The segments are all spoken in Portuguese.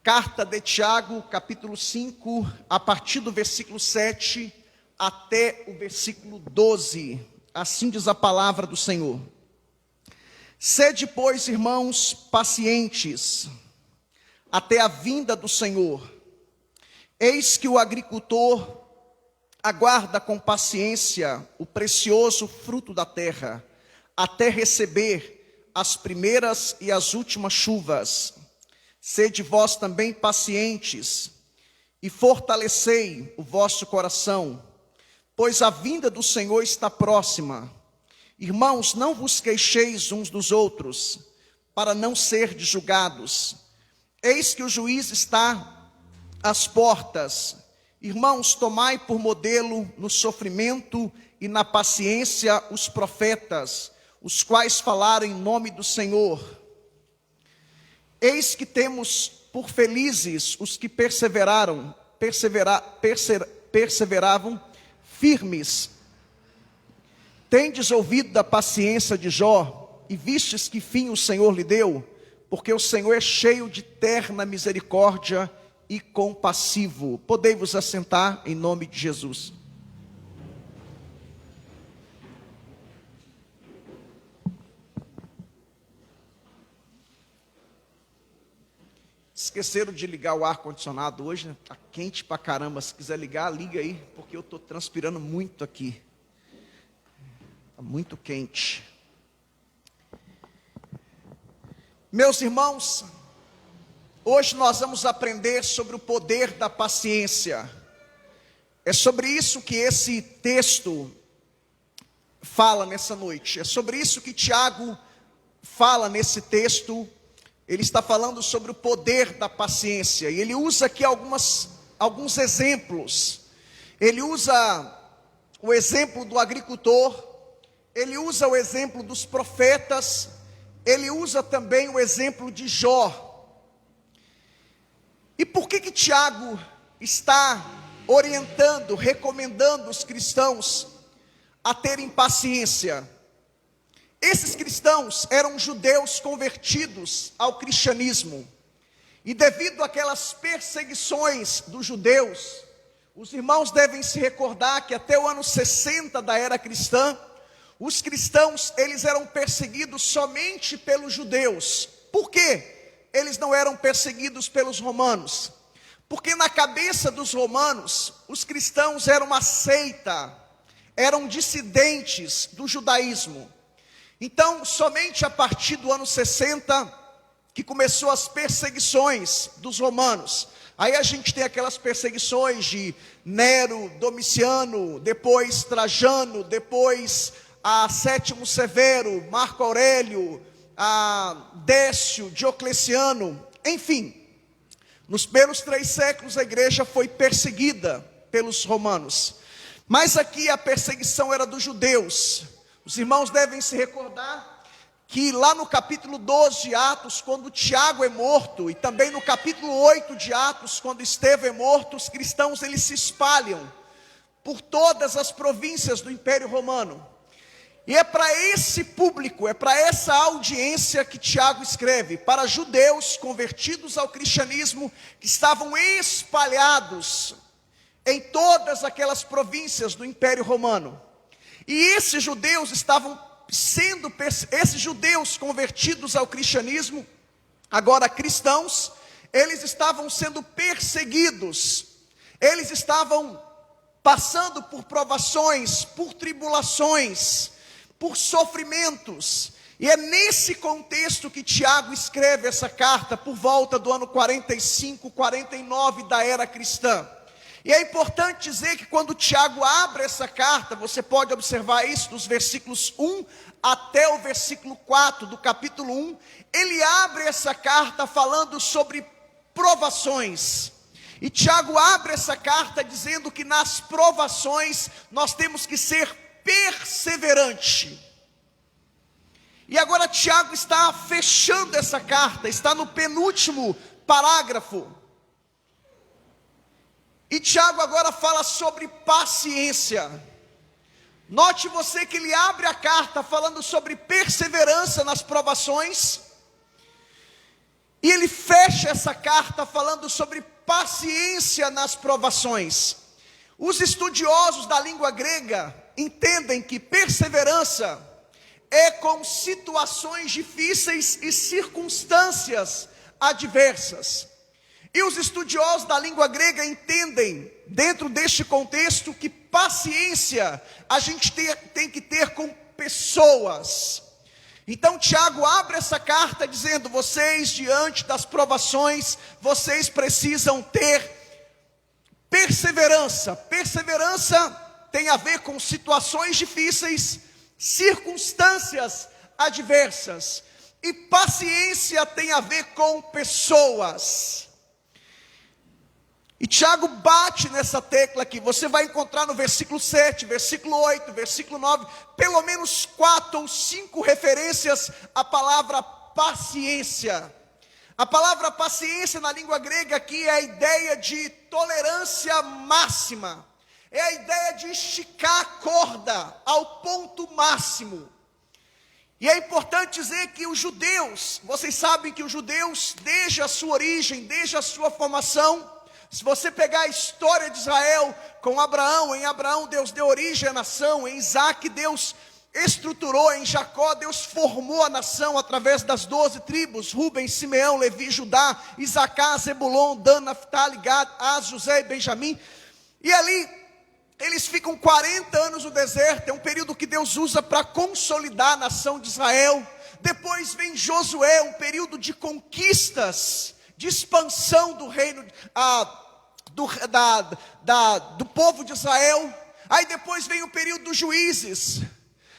Carta de Tiago, capítulo 5, a partir do versículo 7 até o versículo 12. Assim diz a palavra do Senhor. Sede, pois, irmãos, pacientes, até a vinda do Senhor. Eis que o agricultor aguarda com paciência o precioso fruto da terra, até receber as primeiras e as últimas chuvas. Sede vós também pacientes, e fortalecei o vosso coração, pois a vinda do Senhor está próxima. Irmãos, não vos queixeis uns dos outros, para não serdes julgados. Eis que o juiz está às portas. Irmãos, tomai por modelo no sofrimento e na paciência os profetas, os quais falaram em nome do Senhor. Eis que temos por felizes os que perseveravam firmes. Tendes ouvido da paciência de Jó, e vistes que fim o Senhor lhe deu, porque o Senhor é cheio de terna misericórdia e compassivo. Podei-vos assentar em nome de Jesus. Esqueceram de ligar o ar-condicionado hoje, né? Tá quente pra caramba. Se quiser ligar, liga aí, porque eu estou transpirando muito aqui. Está muito quente. Meus irmãos, hoje nós vamos aprender sobre o poder da paciência. É sobre isso que esse texto fala nessa noite. É sobre isso que Tiago fala nesse texto. Ele está falando sobre o poder da paciência, e ele usa aqui alguns exemplos. Ele usa o exemplo do agricultor, ele usa o exemplo dos profetas, ele usa também o exemplo de Jó. E por que Tiago está orientando, recomendando os cristãos a terem paciência? Esses cristãos eram judeus convertidos ao cristianismo, e devido àquelas perseguições dos judeus, os irmãos devem se recordar que até o ano 60 da era cristã, os cristãos, eles eram perseguidos somente pelos judeus. Por quê? Eles não eram perseguidos pelos romanos, porque na cabeça dos romanos, os cristãos eram uma seita, eram dissidentes do judaísmo. Então, somente a partir do ano 60, que começou as perseguições dos romanos. Aí a gente tem aquelas perseguições de Nero, Domiciano, depois Trajano, depois a Sétimo Severo, Marco Aurélio, a Décio, Diocleciano, enfim. Nos primeiros 3 séculos a igreja foi perseguida pelos romanos. Mas aqui a perseguição era dos judeus. Os irmãos devem se recordar que lá no capítulo 12 de Atos, quando Tiago é morto, e também no capítulo 8 de Atos, quando Estevão é morto, os cristãos eles se espalham por todas as províncias do Império Romano. E é para esse público, é para essa audiência que Tiago escreve, para judeus convertidos ao cristianismo, que estavam espalhados em todas aquelas províncias do Império Romano. E esses judeus esses judeus convertidos ao cristianismo, agora cristãos, eles estavam sendo perseguidos, eles estavam passando por provações, por tribulações, por sofrimentos. E é nesse contexto que Tiago escreve essa carta, por volta do ano 45, 49 da era cristã. E é importante dizer que quando Tiago abre essa carta, você pode observar isso dos versículos 1 até o versículo 4 do capítulo 1, ele abre essa carta falando sobre provações. E Tiago abre essa carta dizendo que nas provações nós temos que ser perseverante. E agora Tiago está fechando essa carta, está no penúltimo parágrafo. E Tiago agora fala sobre paciência. Note você que ele abre a carta falando sobre perseverança nas provações, e ele fecha fecha essa carta falando sobre paciência nas provações. Os estudiosos da língua grega entendem que perseverança é com situações difíceis e circunstâncias adversas. E os estudiosos da língua grega entendem, dentro deste contexto, que paciência a gente tem que ter com pessoas. Então Tiago abre essa carta dizendo: vocês, diante das provações, vocês precisam ter perseverança. Perseverança tem a ver com situações difíceis, circunstâncias adversas. E paciência tem a ver com pessoas. E Tiago bate nessa tecla aqui. Você vai encontrar no versículo 7, versículo 8, versículo 9, pelo menos 4 ou 5 referências à palavra paciência. A palavra paciência na língua grega aqui é a ideia de tolerância máxima. É a ideia de esticar a corda ao ponto máximo. E é importante dizer que os judeus, vocês sabem que os judeus, desde a sua origem, desde a sua formação, se você pegar a história de Israel com Abraão, em Abraão Deus deu origem à nação, em Isaac Deus estruturou, em Jacó Deus formou a nação através das 12 tribos, Rubem, Simeão, Levi, Judá, Isacar, Zebulon, Dan, Naftali, Gad, Az, José e Benjamim. E ali eles ficam 40 anos no deserto, é um período que Deus usa para consolidar a nação de Israel. Depois vem Josué, um período de conquistas, de expansão do reino, do povo de Israel. Aí depois vem o período dos juízes.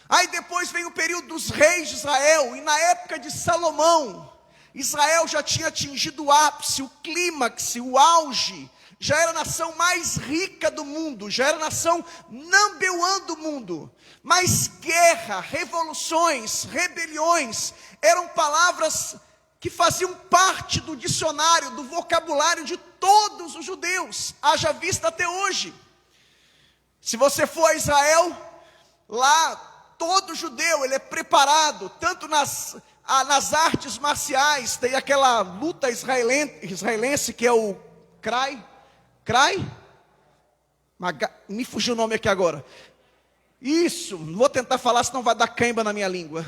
Aí depois vem o período dos reis de Israel. E na época de Salomão, Israel já tinha atingido o ápice, o clímax, o auge. Já era a nação mais rica do mundo, já era a nação number one do mundo. Mas guerra, revoluções, rebeliões, eram palavras que faziam parte do dicionário, do vocabulário de todos os judeus, haja vista até hoje. Se você for a Israel, lá todo judeu ele é preparado, tanto nas artes marciais, tem aquela luta israelense que é o Krai, me fugiu o nome aqui agora. Isso, não vou tentar falar, senão vai dar cãibra na minha língua.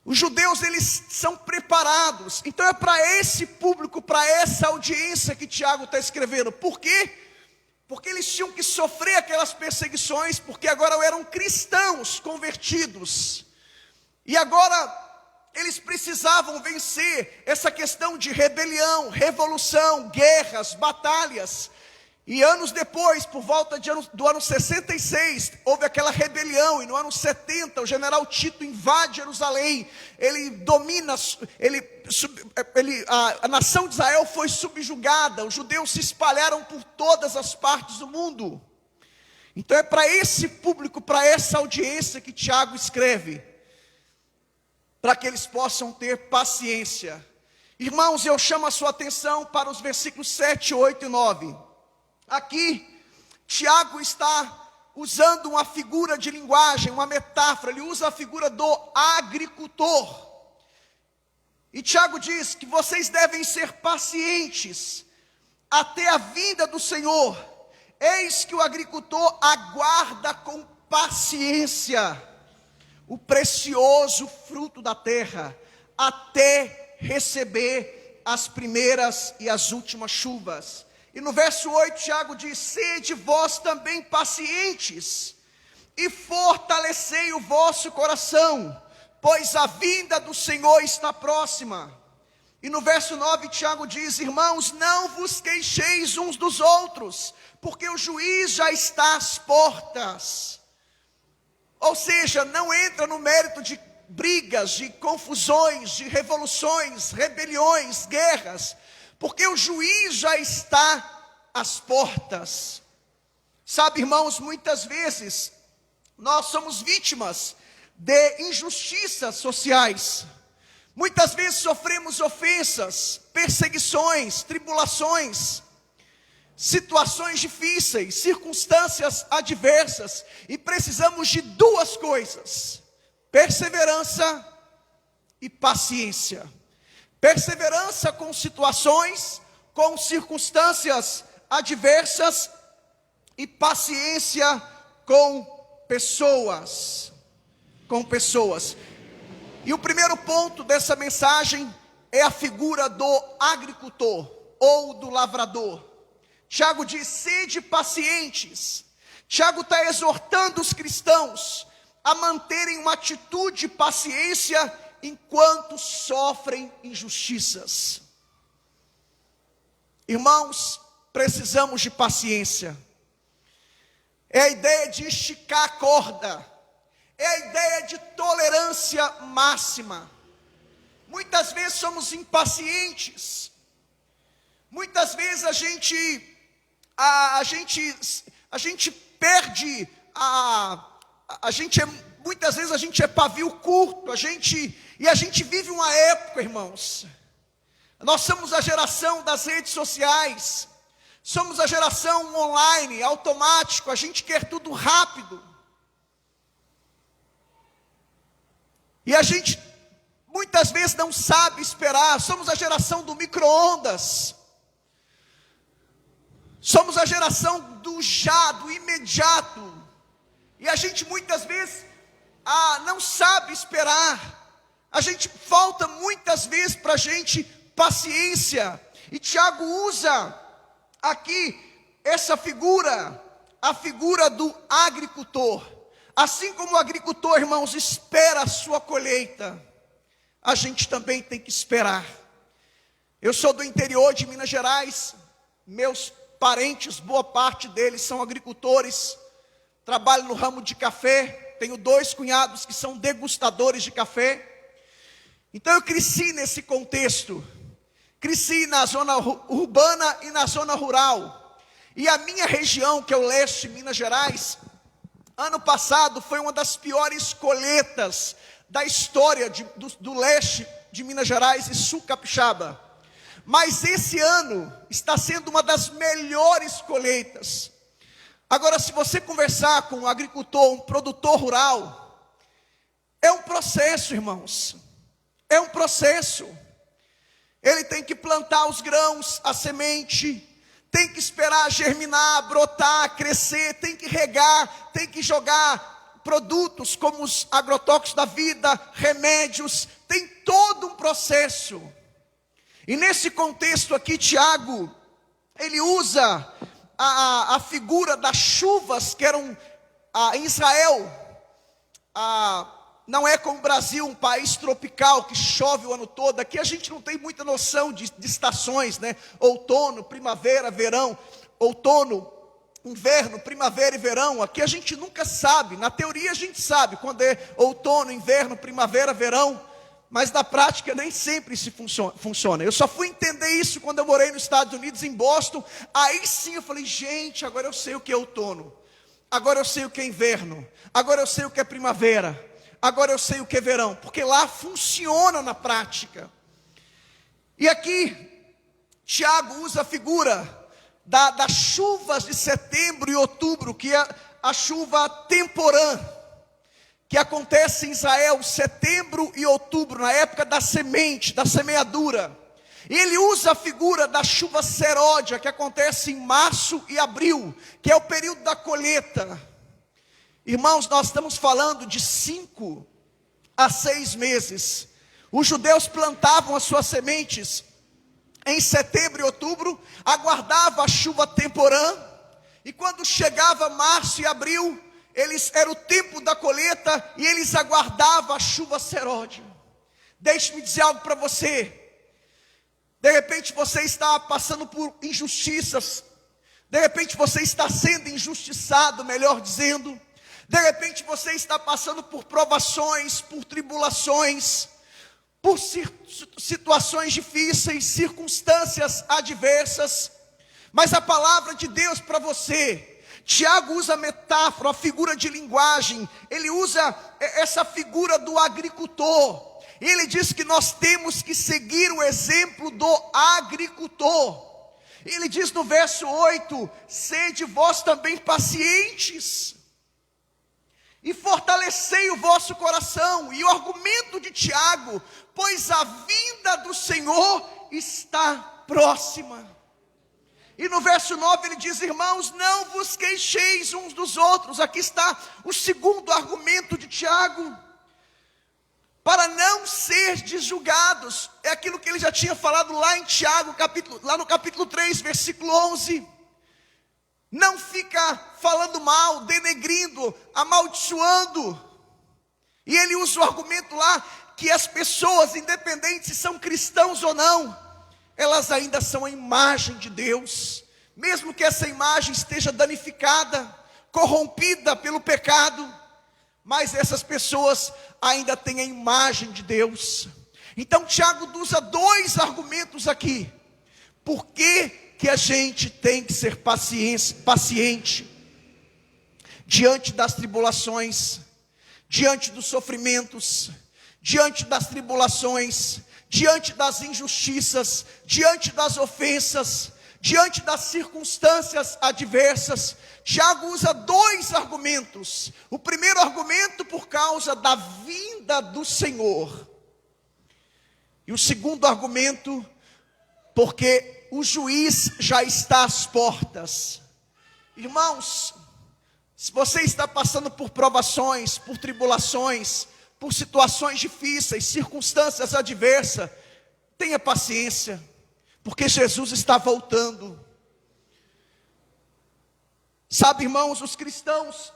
Os judeus, eles são preparados. Então é para esse público, para essa audiência que Tiago está escrevendo. Por quê? Porque eles tinham que sofrer aquelas perseguições, porque agora eram cristãos convertidos. E agora eles precisavam vencer essa questão de rebelião, revolução, guerras, batalhas. E anos depois, por volta do ano 66, houve aquela rebelião. E no ano 70, o general Tito invade Jerusalém. Ele domina, a nação de Israel foi subjugada. Os judeus se espalharam por todas as partes do mundo. Então é para esse público, para essa audiência que Tiago escreve. Para que eles possam ter paciência. Irmãos, eu chamo a sua atenção para os versículos 7, 8 e 9. Aqui, Tiago está usando uma figura de linguagem, uma metáfora. Ele usa a figura do agricultor. E Tiago diz que vocês devem ser pacientes até a vinda do Senhor. Eis que o agricultor aguarda com paciência o precioso fruto da terra, até receber as primeiras e as últimas chuvas. E no verso 8, Tiago diz: sede vós também pacientes, e fortalecei o vosso coração, pois a vinda do Senhor está próxima. E no verso 9, Tiago diz: irmãos, não vos queixeis uns dos outros, porque o juiz já está às portas. Ou seja, não entra no mérito de brigas, de confusões, de revoluções, rebeliões, guerras, porque o juiz já está às portas. Sabe, irmãos, muitas vezes nós somos vítimas de injustiças sociais. Muitas vezes sofremos ofensas, perseguições, tribulações, situações difíceis, circunstâncias adversas, e precisamos de duas coisas: perseverança e paciência. perseverança com situações, com circunstâncias adversas e paciência com pessoas. E o primeiro ponto dessa mensagem é a figura do agricultor ou do lavrador. Tiago diz: sede pacientes. Tiago está exortando os cristãos a manterem uma atitude de paciência enquanto sofrem injustiças. Irmãos, precisamos de paciência. É a ideia de esticar a corda, é a ideia de tolerância máxima. Muitas vezes somos impacientes, muitas vezes a gente perde, muitas vezes a gente é pavio curto, a gente vive uma época, irmãos. Nós somos a geração das redes sociais, somos a geração online, automático, a gente quer tudo rápido. E a gente muitas vezes não sabe esperar. Somos a geração do micro-ondas. Somos a geração do já, do imediato. E a gente muitas vezes não sabe esperar. A gente falta muitas vezes para a gente paciência. E Tiago usa aqui essa figura, a figura do agricultor. Assim como o agricultor, irmãos, espera a sua colheita, a gente também tem que esperar. Eu sou do interior de Minas Gerais, meus parentes, boa parte deles são agricultores, trabalho no ramo de café, tenho 2 cunhados que são degustadores de café. Então eu cresci nesse contexto, cresci na zona urbana e na zona rural. E a minha região, que é o leste de Minas Gerais, ano passado foi uma das piores colheitas da história do leste de Minas Gerais e sul capixaba. Mas esse ano está sendo uma das melhores colheitas. Agora, se você conversar com um agricultor, um produtor rural, é um processo, irmãos. É um processo. Ele tem que plantar os grãos, a semente, tem que esperar germinar, brotar, crescer, tem que regar, tem que jogar produtos como os agrotóxicos da vida, remédios, tem todo um processo. E nesse contexto aqui, Tiago, ele usa a figura das chuvas que eram em Israel. Não é como o Brasil, um país tropical que chove o ano todo. Aqui a gente não tem muita noção de estações, né? Outono, primavera, verão. Outono, inverno, primavera e verão. Aqui a gente nunca sabe. Na teoria a gente sabe quando é outono, inverno, primavera, verão. Mas na prática nem sempre isso funciona. Eu só fui entender isso quando eu morei nos Estados Unidos, em Boston. Aí sim eu falei: gente, agora eu sei o que é outono. Agora eu sei o que é inverno. Agora eu sei o que é primavera. Agora eu sei o que é verão, porque lá funciona na prática. E aqui, Tiago usa a figura das chuvas de setembro e outubro, que é a chuva temporã, que acontece em Israel, setembro e outubro, na época da semente, da semeadura. E ele usa a figura da chuva seródia, que acontece em março e abril, que é o período da colheita. Irmãos, nós estamos falando de 5 a 6 meses. Os judeus plantavam as suas sementes em setembro e outubro, aguardavam a chuva temporã, e quando chegava março e abril, era o tempo da colheita, e eles aguardavam a chuva seródia. Deixe-me dizer algo para você. De repente você está passando por injustiças, de repente você está sendo injustiçado, melhor dizendo. De repente você está passando por provações, por tribulações, por situações difíceis, circunstâncias adversas. Mas a palavra de Deus para você, Tiago usa a metáfora, a figura de linguagem. Ele usa essa figura do agricultor. Ele diz que nós temos que seguir o exemplo do agricultor. Ele diz no verso 8: sede vós também pacientes. e fortalecei o vosso coração. E o argumento de Tiago: pois a vinda do Senhor está próxima. E no verso 9 ele diz: irmãos, não vos queixeis uns dos outros. Aqui está o segundo argumento de Tiago, para não ser julgados. É aquilo que ele já tinha falado lá em Tiago, lá no capítulo 3, versículo 11. Não fica falando mal, denegrindo, amaldiçoando. E ele usa o argumento lá que as pessoas, independente se são cristãos ou não, elas ainda são a imagem de Deus. Mesmo que essa imagem esteja danificada, corrompida pelo pecado, mas essas pessoas ainda têm a imagem de Deus. Então Tiago usa dois argumentos aqui. Por que a gente tem que ser paciente diante das tribulações, diante dos sofrimentos, diante das tribulações, diante das injustiças, diante das ofensas, diante das circunstâncias adversas? Tiago usa dois argumentos. O primeiro argumento, por causa da vinda do Senhor. E o segundo argumento, porque o juiz já está às portas. Irmãos, se você está passando por provações, por tribulações, por situações difíceis, circunstâncias adversas, tenha paciência, porque Jesus está voltando. Sabe, irmãos, os cristãos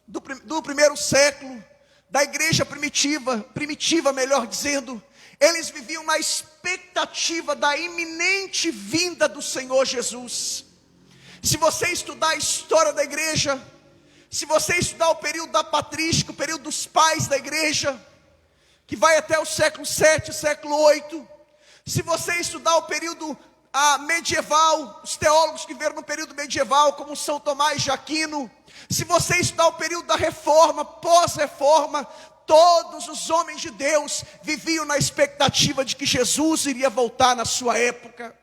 do primeiro século, da igreja primitiva melhor dizendo, eles viviam na expectativa da iminente vinda do Senhor Jesus. Se você estudar a história da igreja, se você estudar o período da patrística, o período dos pais da igreja, que vai até o século 7, século 8, se você estudar o período medieval, os teólogos que viveram no período medieval, como São Tomás de Aquino, se você estudar o período da reforma, pós-reforma, todos os homens de Deus viviam na expectativa de que Jesus iria voltar na sua época.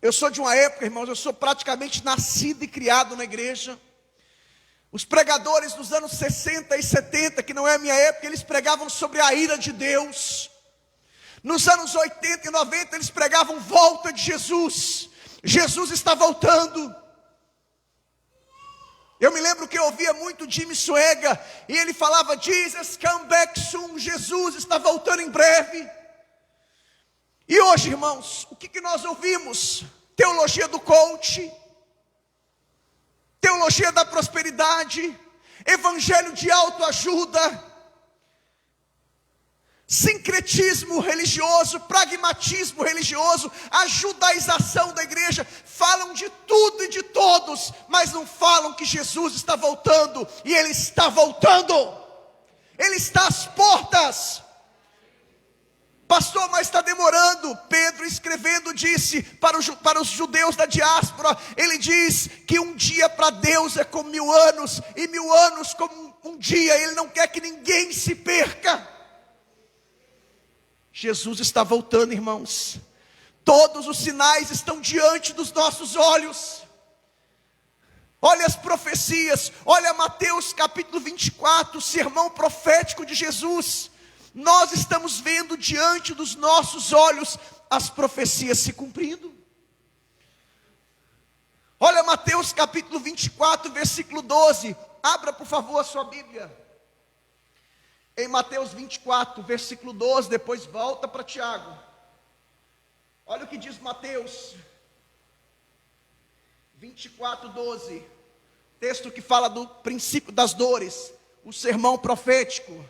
Eu sou de uma época, irmãos, eu sou praticamente nascido e criado na igreja. Os pregadores dos anos 60 e 70, que não é a minha época, eles pregavam sobre a ira de Deus. Nos anos 80 e 90 eles pregavam volta de Jesus. Jesus está voltando. Eu me lembro que eu ouvia muito Jimmy Swaggart, e ele falava: Jesus come back soon, Jesus está voltando em breve. E hoje, irmãos, o que nós ouvimos? Teologia do coach, teologia da prosperidade, evangelho de autoajuda, sincretismo religioso, pragmatismo religioso, a judaização da igreja. Falam de tudo e de todos, mas não falam que Jesus está voltando. E Ele está voltando, Ele está às portas. Pastor, mas está demorando. Pedro, escrevendo, disse para os judeus da diáspora, ele diz que um dia para Deus é como 1000 anos, e 1000 anos como um dia. Ele não quer que ninguém se perca. Jesus está voltando, irmãos. Todos os sinais estão diante dos nossos olhos. Olha as profecias, olha Mateus capítulo 24, o sermão profético de Jesus. Nós estamos vendo diante dos nossos olhos as profecias se cumprindo. Olha Mateus capítulo 24, versículo 12. Abra por favor a sua Bíblia. Em Mateus 24, versículo 12, depois volta para Tiago. Olha o que diz Mateus 24, 12. Texto que fala do princípio das dores, o sermão profético.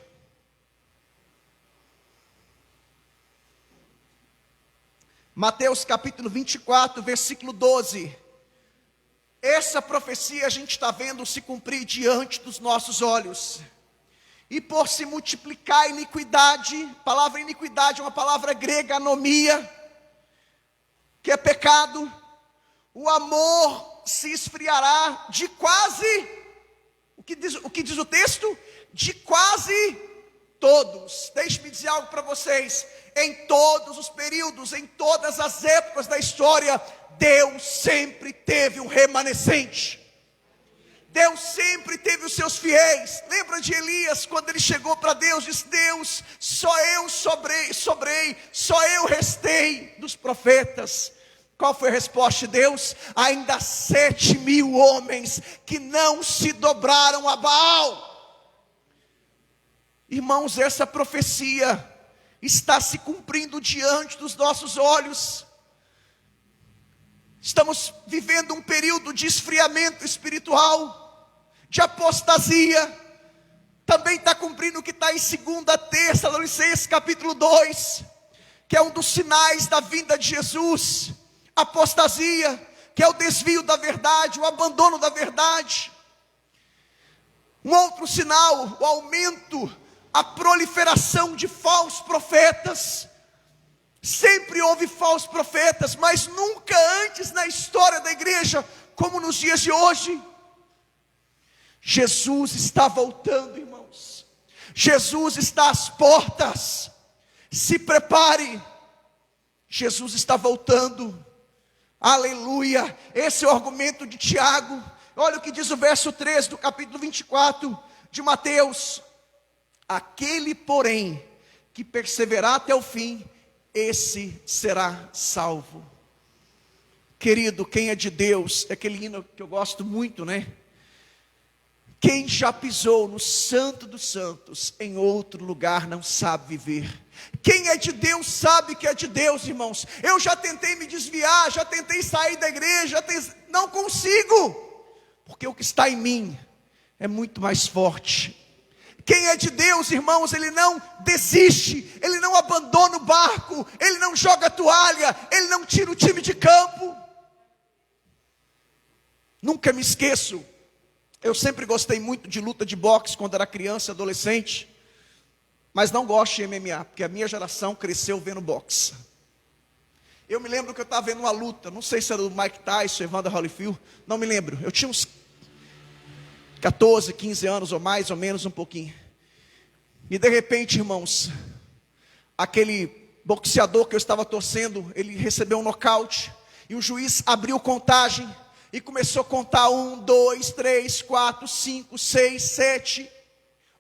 Mateus capítulo 24, versículo 12. Essa profecia a gente está vendo se cumprir diante dos nossos olhos. E por se multiplicar a iniquidade, a palavra iniquidade é uma palavra grega, anomia, que é pecado, o amor se esfriará de quase, o que diz o texto? De quase todos. Deixe-me dizer algo para vocês. Em todos os períodos, em todas as épocas da história, Deus sempre teve um remanescente. Deus sempre teve os seus fiéis. Lembra de Elias, quando ele chegou para Deus, disse: Deus, só eu sobrei, só eu restei dos profetas. Qual foi a resposta de Deus? Ainda 7.000 homens que não se dobraram a Baal. Irmãos, essa profecia está se cumprindo diante dos nossos olhos. Estamos vivendo um período de esfriamento espiritual, de apostasia. Também está cumprindo o que está em 2 Tessalonicenses capítulo 2, que é um dos sinais da vinda de Jesus. Apostasia, que é o desvio da verdade, o abandono da verdade. Um outro sinal, o aumento, a proliferação de falsos profetas. Sempre houve falsos profetas, mas nunca antes na história da igreja, como nos dias de hoje. Jesus está voltando, irmãos. Jesus está às portas. Se prepare. Jesus está voltando. Aleluia. Esse é o argumento de Tiago. Olha o que diz o verso 13 do capítulo 24 de Mateus: aquele, porém, que perseverar até o fim, esse será salvo. Querido, quem é de Deus, é aquele hino que eu gosto muito, né? Quem já pisou no santo dos santos, em outro lugar não sabe viver. Quem é de Deus sabe que é de Deus, irmãos. Eu já tentei me desviar, já tentei sair da igreja, não consigo, porque o que está em mim é muito mais forte. Quem é de Deus, irmãos, ele não desiste, ele não abandona o barco, ele não joga a toalha, ele não tira o time de campo. Nunca me esqueço, eu sempre gostei muito de luta de boxe quando era criança e adolescente, mas não gosto de MMA, porque a minha geração cresceu vendo boxe. Eu me lembro que eu estava vendo uma luta, não sei se era do Mike Tyson, Evander Holyfield, não me lembro, eu tinha uns 14, 15 anos ou mais ou menos um pouquinho. E de repente, irmãos, aquele boxeador que eu estava torcendo, ele recebeu um nocaute, e o juiz abriu contagem, e começou a contar 1, 2, 3, 4, 5, 6, 7,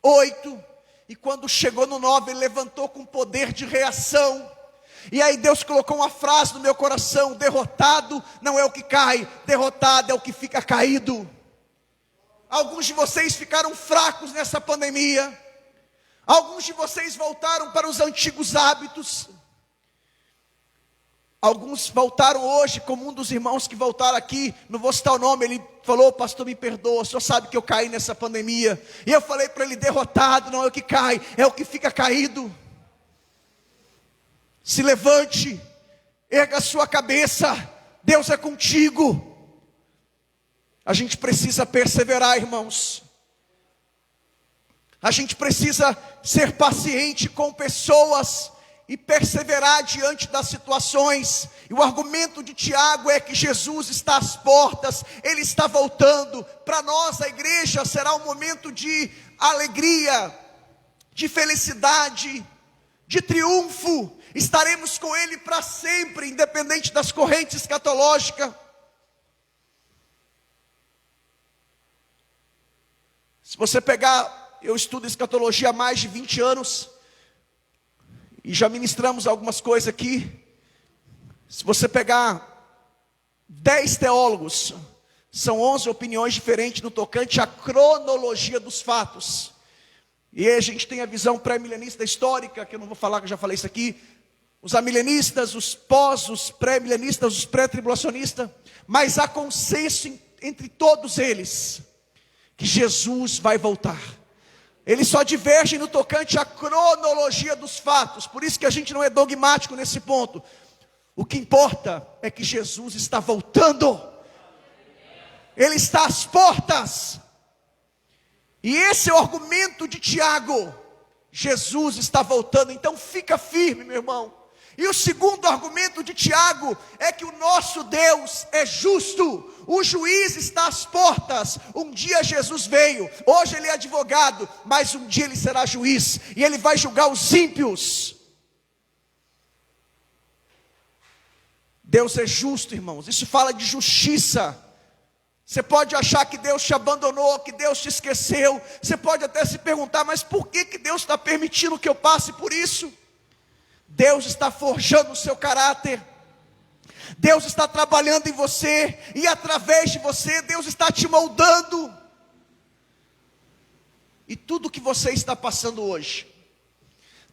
8, e quando chegou no 9, ele levantou com poder de reação, e aí Deus colocou uma frase no meu coração: derrotado não é o que cai, derrotado é o que fica caído. Alguns de vocês ficaram fracos nessa pandemia, alguns de vocês voltaram para os antigos hábitos, alguns voltaram hoje, como um dos irmãos que voltaram aqui, não vou citar o nome, ele falou: pastor, me perdoa, o senhor sabe que eu caí nessa pandemia. E eu falei para ele: derrotado não é o que cai, é o que fica caído. Se levante, erga a sua cabeça, Deus é contigo. A gente precisa perseverar, irmãos. A gente precisa ser paciente com pessoas e perseverar diante das situações. E o argumento de Tiago é que Jesus está às portas, Ele está voltando. Para nós, a igreja, será um momento de alegria, de felicidade, de triunfo. Estaremos com Ele para sempre, independente das correntes escatológicas. Se você pegar, eu estudo escatologia há mais de 20 anos, e já ministramos algumas coisas aqui. Se você pegar 10 teólogos, são 11 opiniões diferentes no tocante à cronologia dos fatos. E aí a gente tem a visão pré-milenista histórica, que eu não vou falar, que eu já falei isso aqui. Os amilenistas, os pós, os pré-milenistas, os pré-tribulacionistas. Mas há consenso entre todos eles que Jesus vai voltar. Eles só divergem no tocante à cronologia dos fatos. Por isso que a gente não é dogmático nesse ponto. O que importa é que Jesus está voltando. Ele está às portas. E esse é o argumento de Tiago. Jesus está voltando. Então fica firme, meu irmão. E o segundo argumento de Tiago é que o nosso Deus é justo. O juiz está às portas. Um dia Jesus veio, hoje ele é advogado, mas um dia ele será juiz, e ele vai julgar os ímpios. Deus é justo, irmãos. Isso fala de justiça. Você pode achar que Deus te abandonou, que Deus te esqueceu. Você pode até se perguntar, mas por que Deus está permitindo que eu passe por isso? Deus está forjando o seu caráter. Deus está trabalhando em você. E através de você, Deus está te moldando. E tudo que você está passando hoje,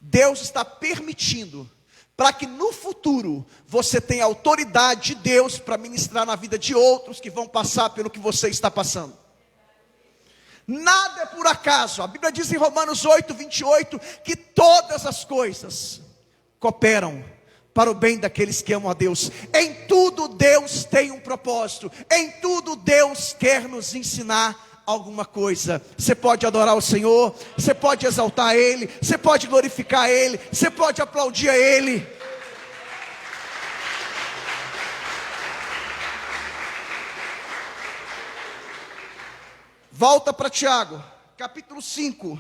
Deus está permitindo, para que no futuro você tenha autoridade de Deus para ministrar na vida de outros que vão passar pelo que você está passando. Nada é por acaso. A Bíblia diz em Romanos 8:28 que todas as coisas cooperam para o bem daqueles que amam a Deus. Em tudo Deus tem um propósito. Em tudo Deus quer nos ensinar alguma coisa. Você pode adorar o Senhor, você pode exaltar Ele, você pode glorificar Ele, você pode aplaudir a Ele. Volta para Tiago, capítulo 5.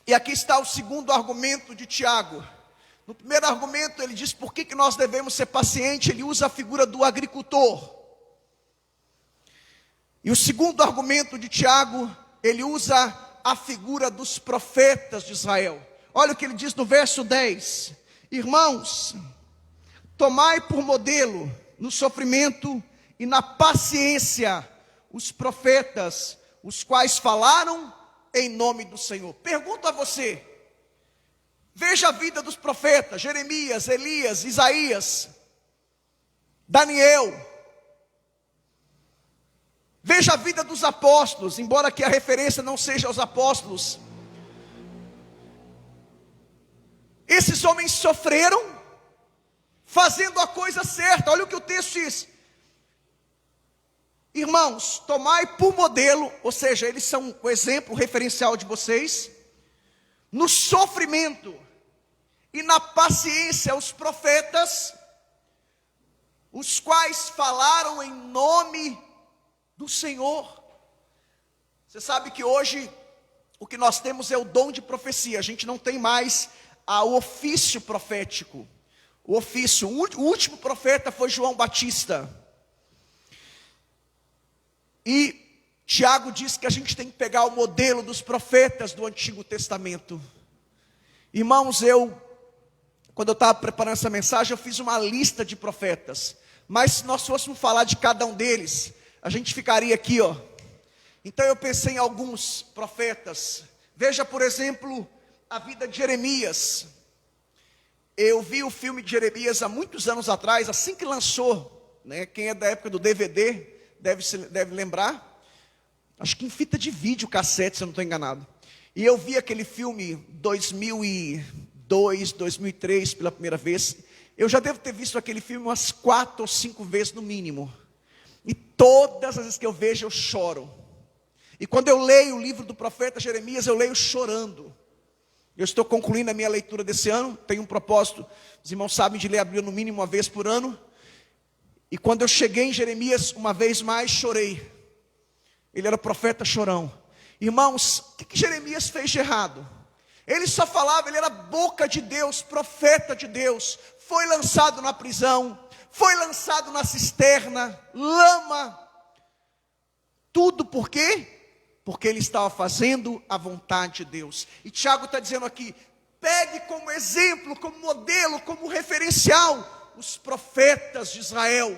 E aqui está o segundo argumento de Tiago. No primeiro argumento ele diz por que nós devemos ser pacientes. Ele usa a figura do agricultor. E o segundo argumento de Tiago, ele usa a figura dos profetas de Israel. Olha o que ele diz no verso 10. Irmãos, tomai por modelo no sofrimento e na paciência os profetas, os quais falaram em nome do Senhor. Pergunto a você, veja a vida dos profetas, Jeremias, Elias, Isaías, Daniel. Veja a vida dos apóstolos, embora que a referência não seja aos apóstolos. Esses homens sofreram, fazendo a coisa certa. Olha o que o texto diz. Irmãos, tomai por modelo, ou seja, eles são o exemplo, o referencial de vocês, no sofrimento e na paciência, os profetas, os quais falaram em nome do Senhor. Você sabe que hoje o que nós temos é o dom de profecia. A gente não tem mais o ofício profético. O ofício, o último profeta foi João Batista. E Tiago diz que a gente tem que pegar o modelo dos profetas do Antigo Testamento. Irmãos, quando eu estava preparando essa mensagem, eu fiz uma lista de profetas. Mas se nós fôssemos falar de cada um deles, a gente ficaria aqui, ó. Então eu pensei em alguns profetas. Veja, por exemplo, a vida de Jeremias. Eu vi o filme de Jeremias há muitos anos atrás, assim que lançou, né? Quem é da época do DVD deve lembrar. Acho que em fita de vídeo, cassete, se eu não estou enganado. E eu vi aquele filme 2002, 2003 pela primeira vez. Eu já devo ter visto aquele filme umas 4 ou 5 vezes no mínimo. E todas as vezes que eu vejo, eu choro. E quando eu leio o livro do profeta Jeremias, eu leio chorando. Eu estou concluindo a minha leitura desse ano. Tenho um propósito, os irmãos sabem, de ler a Bíblia no mínimo uma vez por ano. E quando eu cheguei em Jeremias, uma vez mais, chorei. Ele era profeta chorão. Irmãos, o que Jeremias fez de errado? Ele só falava, ele era boca de Deus, profeta de Deus. Foi lançado na prisão, foi lançado na cisterna, lama. Tudo por quê? Porque ele estava fazendo a vontade de Deus. E Tiago está dizendo aqui, pegue como exemplo, como modelo, como referencial, os profetas de Israel.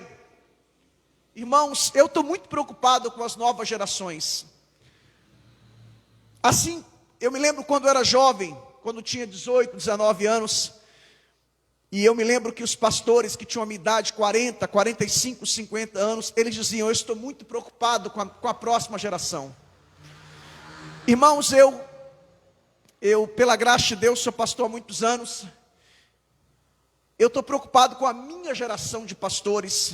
Irmãos, eu estou muito preocupado com as novas gerações. Assim, eu me lembro quando eu era jovem, quando tinha 18, 19 anos, e eu me lembro que os pastores que tinham a minha idade, 40, 45, 50 anos, eles diziam, eu estou muito preocupado com a próxima geração. Irmãos, eu pela graça de Deus, sou pastor há muitos anos, eu estou preocupado com a minha geração de pastores,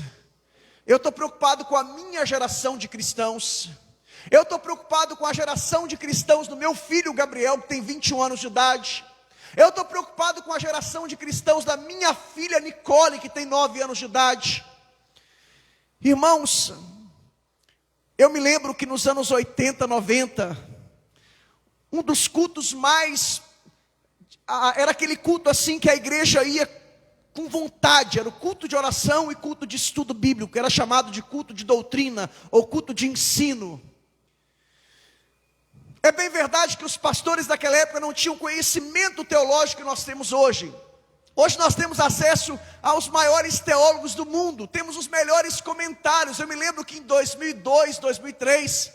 eu estou preocupado com a minha geração de cristãos, eu estou preocupado com a geração de cristãos do meu filho Gabriel, que tem 21 anos de idade, eu estou preocupado com a geração de cristãos da minha filha Nicole, que tem 9 anos de idade. Irmãos, eu me lembro que nos anos 80, 90, um dos cultos mais, era aquele culto assim que a igreja ia com vontade. Era o culto de oração e culto de estudo bíblico, era chamado de culto de doutrina ou culto de ensino. É bem verdade que os pastores daquela época não tinham conhecimento teológico que nós temos hoje. Hoje nós temos acesso aos maiores teólogos do mundo, temos os melhores comentários. Eu me lembro que em 2002, 2003,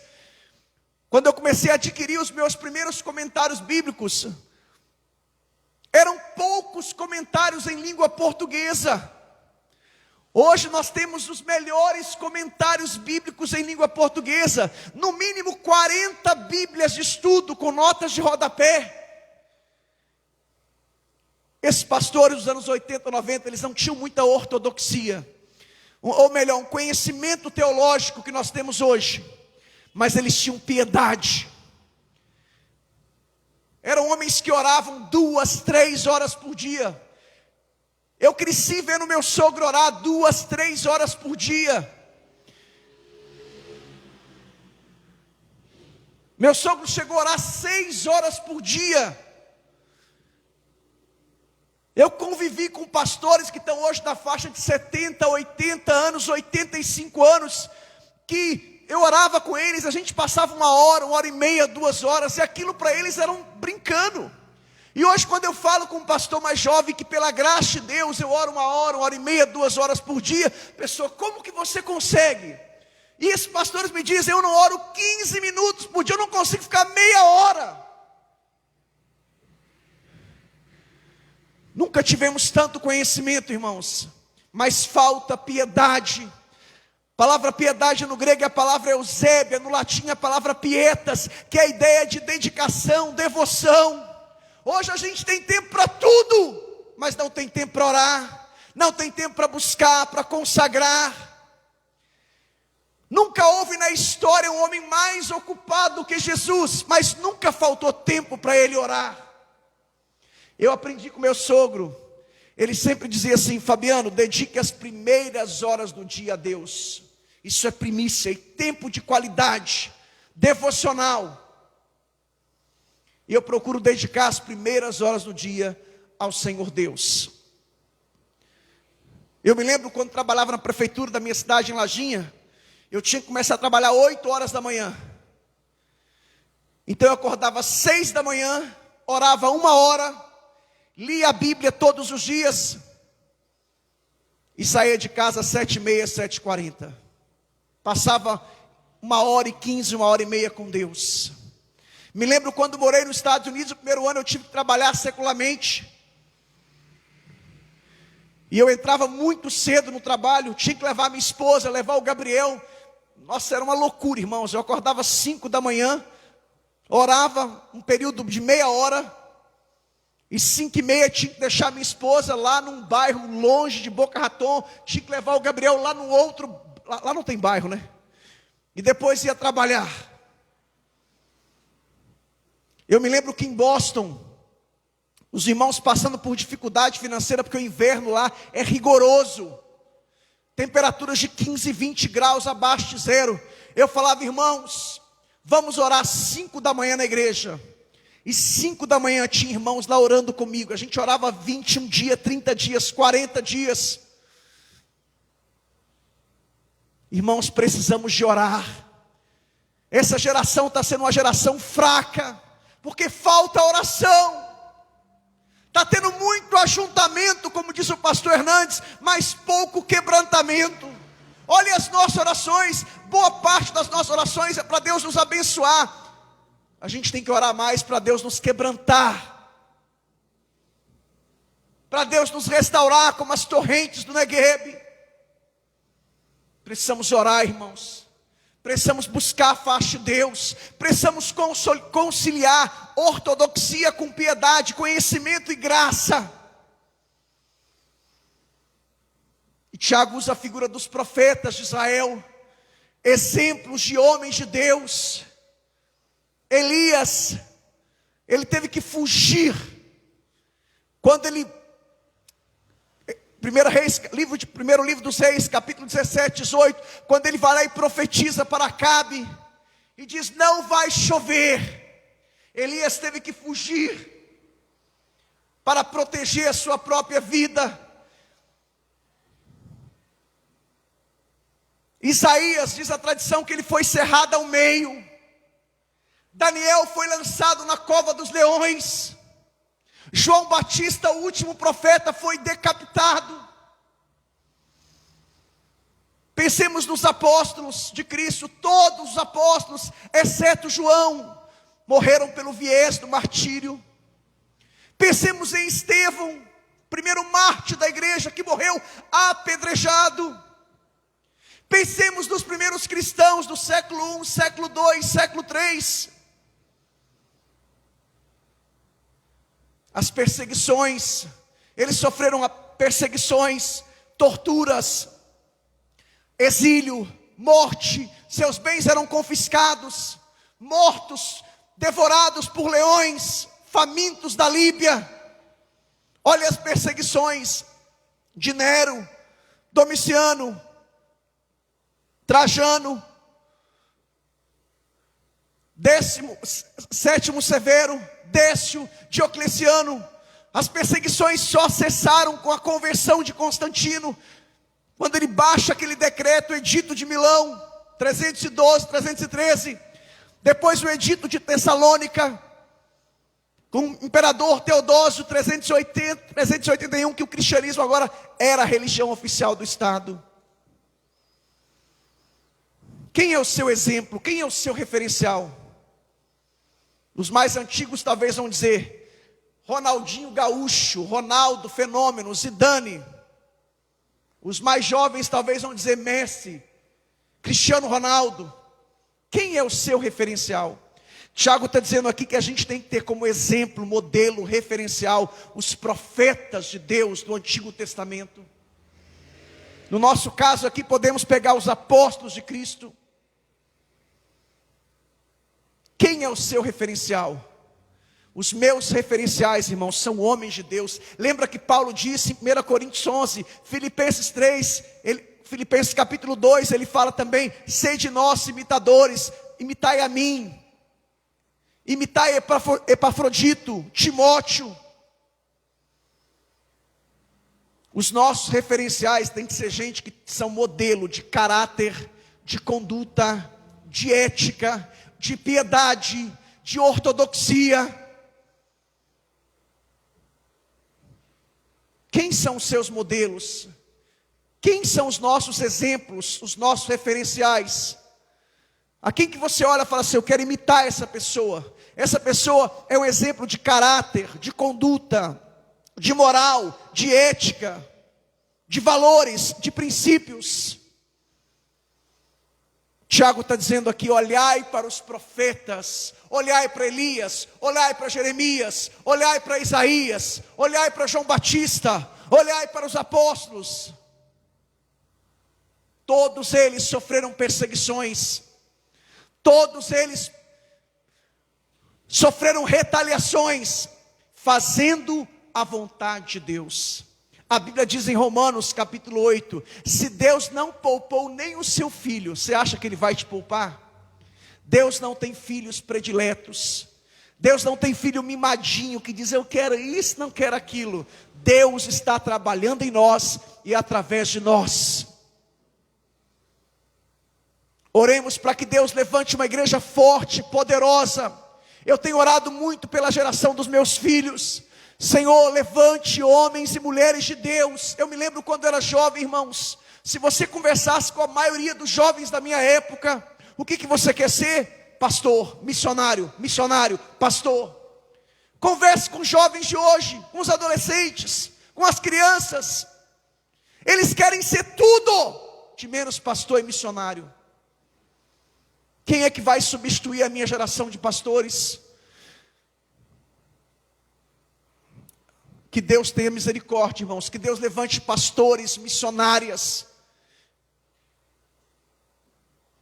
quando eu comecei a adquirir os meus primeiros comentários bíblicos, eram poucos comentários em língua portuguesa. Hoje nós temos os melhores comentários bíblicos em língua portuguesa, no mínimo 40 bíblias de estudo com notas de rodapé. Esses pastores dos anos 80, 90, eles não tinham muita ortodoxia, ou melhor, um conhecimento teológico que nós temos hoje, mas eles tinham piedade. Eram homens que oravam 2, 3 horas por dia. Eu cresci vendo meu sogro orar 2, 3 horas por dia. Meu sogro chegou a orar 6 horas por dia. Eu convivi com pastores que estão hoje na faixa de 70, 80 anos, 85 anos, que eu orava com eles, a gente passava 1 hora e meia, 2 horas, e aquilo para eles era brincando. E hoje quando eu falo com um pastor mais jovem, que pela graça de Deus, eu oro 1 hora e meia, 2 horas por dia, pessoa, como que você consegue? E esses pastores me dizem, eu não oro 15 minutos por dia, eu não consigo ficar meia hora. Nunca tivemos tanto conhecimento, irmãos, mas falta piedade. A palavra piedade no grego é a palavra eusébia, no latim é a palavra pietas, que é a ideia de dedicação, devoção. Hoje a gente tem tempo para tudo, mas não tem tempo para orar, não tem tempo para buscar, para consagrar. Nunca houve na história um homem mais ocupado do que Jesus, mas nunca faltou tempo para ele orar. Eu aprendi com meu sogro, ele sempre dizia assim, Fabiano, dedique as primeiras horas do dia a Deus. Isso é primícia e tempo de qualidade, devocional. E eu procuro dedicar as primeiras horas do dia ao Senhor Deus. Eu me lembro quando trabalhava na prefeitura da minha cidade, em Lajinha, eu tinha que começar a trabalhar 8 horas da manhã. Então eu acordava às 6 da manhã, orava 1 hora, lia a Bíblia todos os dias e saía de casa às 7h30, 7h40. Passava 1h15, 1h30 com Deus. Me lembro quando morei nos Estados Unidos, no primeiro ano eu tive que trabalhar secularmente. E eu entrava muito cedo no trabalho, tinha que levar minha esposa, levar o Gabriel. Nossa, era uma loucura, irmãos. Eu acordava às 5 da manhã, orava um período de meia hora, e 5h30 tinha que deixar minha esposa lá num bairro longe de Boca Raton, tinha que levar o Gabriel lá no outro, lá não tem bairro, né? E depois ia trabalhar. Eu me lembro que em Boston, os irmãos passando por dificuldade financeira, porque o inverno lá é rigoroso. Temperaturas de 15, 20 graus abaixo de zero. Eu falava, irmãos, vamos orar às 5 da manhã na igreja. E 5 da manhã tinha irmãos lá orando comigo. A gente orava 21 dias, 30 dias, 40 dias. Irmãos, precisamos de orar. Essa geração está sendo uma geração fraca, porque falta oração. Está tendo muito ajuntamento, como disse o pastor Hernandes, mas pouco quebrantamento. Olha as nossas orações, boa parte das nossas orações é para Deus nos abençoar. A gente tem que orar mais para Deus nos quebrantar, para Deus nos restaurar como as torrentes do Negueb. Precisamos orar, irmãos. Precisamos buscar a face de Deus. Precisamos conciliar ortodoxia com piedade, conhecimento e graça. E Tiago usa a figura dos profetas de Israel, exemplos de homens de Deus. Elias, ele teve que fugir. Quando ele, primeiro livro dos Reis, capítulo 17, 18, quando ele vai lá e profetiza para Acabe, e diz, não vai chover. Elias teve que fugir, para proteger a sua própria vida. Isaías, diz a tradição, que ele foi cerrado ao meio. Daniel foi lançado na cova dos leões. João Batista, o último profeta, foi decapitado. Pensemos nos apóstolos de Cristo. Todos os apóstolos, exceto João, morreram pelo viés do martírio. Pensemos em Estevão, primeiro mártir da igreja, que morreu apedrejado. Pensemos nos primeiros cristãos do século I, século II, século III. As perseguições, eles sofreram perseguições, torturas, exílio, morte, seus bens eram confiscados, mortos, devorados por leões, famintos da Líbia. Olha as perseguições de Nero, Domiciano, Trajano, 17º Severo, Décio, Diocleciano. As perseguições só cessaram com a conversão de Constantino, quando ele baixa aquele decreto, o Edito de Milão, 312, 313. Depois o Edito de Tessalônica, com o imperador Teodósio, 380, 381, que o cristianismo agora era a religião oficial do Estado. Quem é o seu exemplo? Quem é o seu referencial? Os mais antigos talvez vão dizer Ronaldinho Gaúcho, Ronaldo Fenômeno, Zidane. Os mais jovens talvez vão dizer Messi, Cristiano Ronaldo. Quem é o seu referencial? Tiago está dizendo aqui que a gente tem que ter como exemplo, modelo, referencial, os profetas de Deus do Antigo Testamento. No nosso caso aqui podemos pegar os apóstolos de Cristo. Quem é o seu referencial? Os meus referenciais, irmãos, são homens de Deus. Lembra que Paulo disse em 1 Coríntios 11, Filipenses 3, Filipenses capítulo 2, ele fala também: sede nós imitadores, imitai a mim, imitai Epafrodito, Timóteo. Os nossos referenciais têm que ser gente que são modelo de caráter, de conduta, de ética, de piedade, de ortodoxia. Quem são os seus modelos? Quem são os nossos exemplos, os nossos referenciais? A quem que você olha e fala assim: eu quero imitar essa pessoa. Essa pessoa é um exemplo de caráter, de conduta, de moral, de ética, de valores, de princípios. Tiago está dizendo aqui: olhai para os profetas, olhai para Elias, olhai para Jeremias, olhai para Isaías, olhai para João Batista, olhai para os apóstolos. Todos eles sofreram perseguições, todos eles sofreram retaliações, fazendo a vontade de Deus. A Bíblia diz em Romanos capítulo 8, se Deus não poupou nem o seu filho, você acha que Ele vai te poupar? Deus não tem filhos prediletos. Deus não tem filho mimadinho que diz: eu quero isso, não quero aquilo. Deus está trabalhando em nós e através de nós. Oremos para que Deus levante uma igreja forte, poderosa. Eu tenho orado muito pela geração dos meus filhos. Senhor, levante homens e mulheres de Deus. Eu me lembro quando eu era jovem, irmãos. Se você conversasse com a maioria dos jovens da minha época, o que você quer ser? Pastor, missionário, pastor. Converse com os jovens de hoje, com os adolescentes, com as crianças. Eles querem ser tudo de menos pastor e missionário. Quem é que vai substituir a minha geração de pastores? Que Deus tenha misericórdia, irmãos. Que Deus levante pastores, missionárias.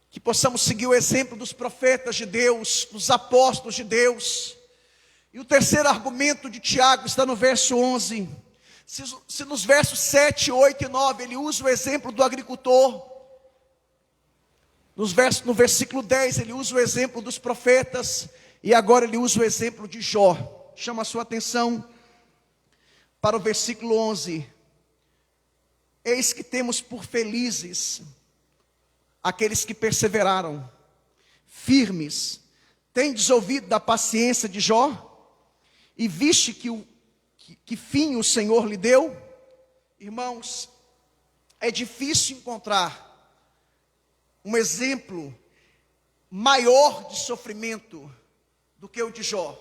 Que possamos seguir o exemplo dos profetas de Deus, dos apóstolos de Deus. E o terceiro argumento de Tiago está no verso 11. Se nos versos 7, 8 e 9 ele usa o exemplo do agricultor, no versículo 10 ele usa o exemplo dos profetas, e agora ele usa o exemplo de Jó. Chama a sua atenção para o versículo 11. Eis que temos por felizes aqueles que perseveraram, firmes. Tendes ouvido da paciência de Jó? E viste que fim o Senhor lhe deu? Irmãos, é difícil encontrar um exemplo maior de sofrimento do que o de Jó.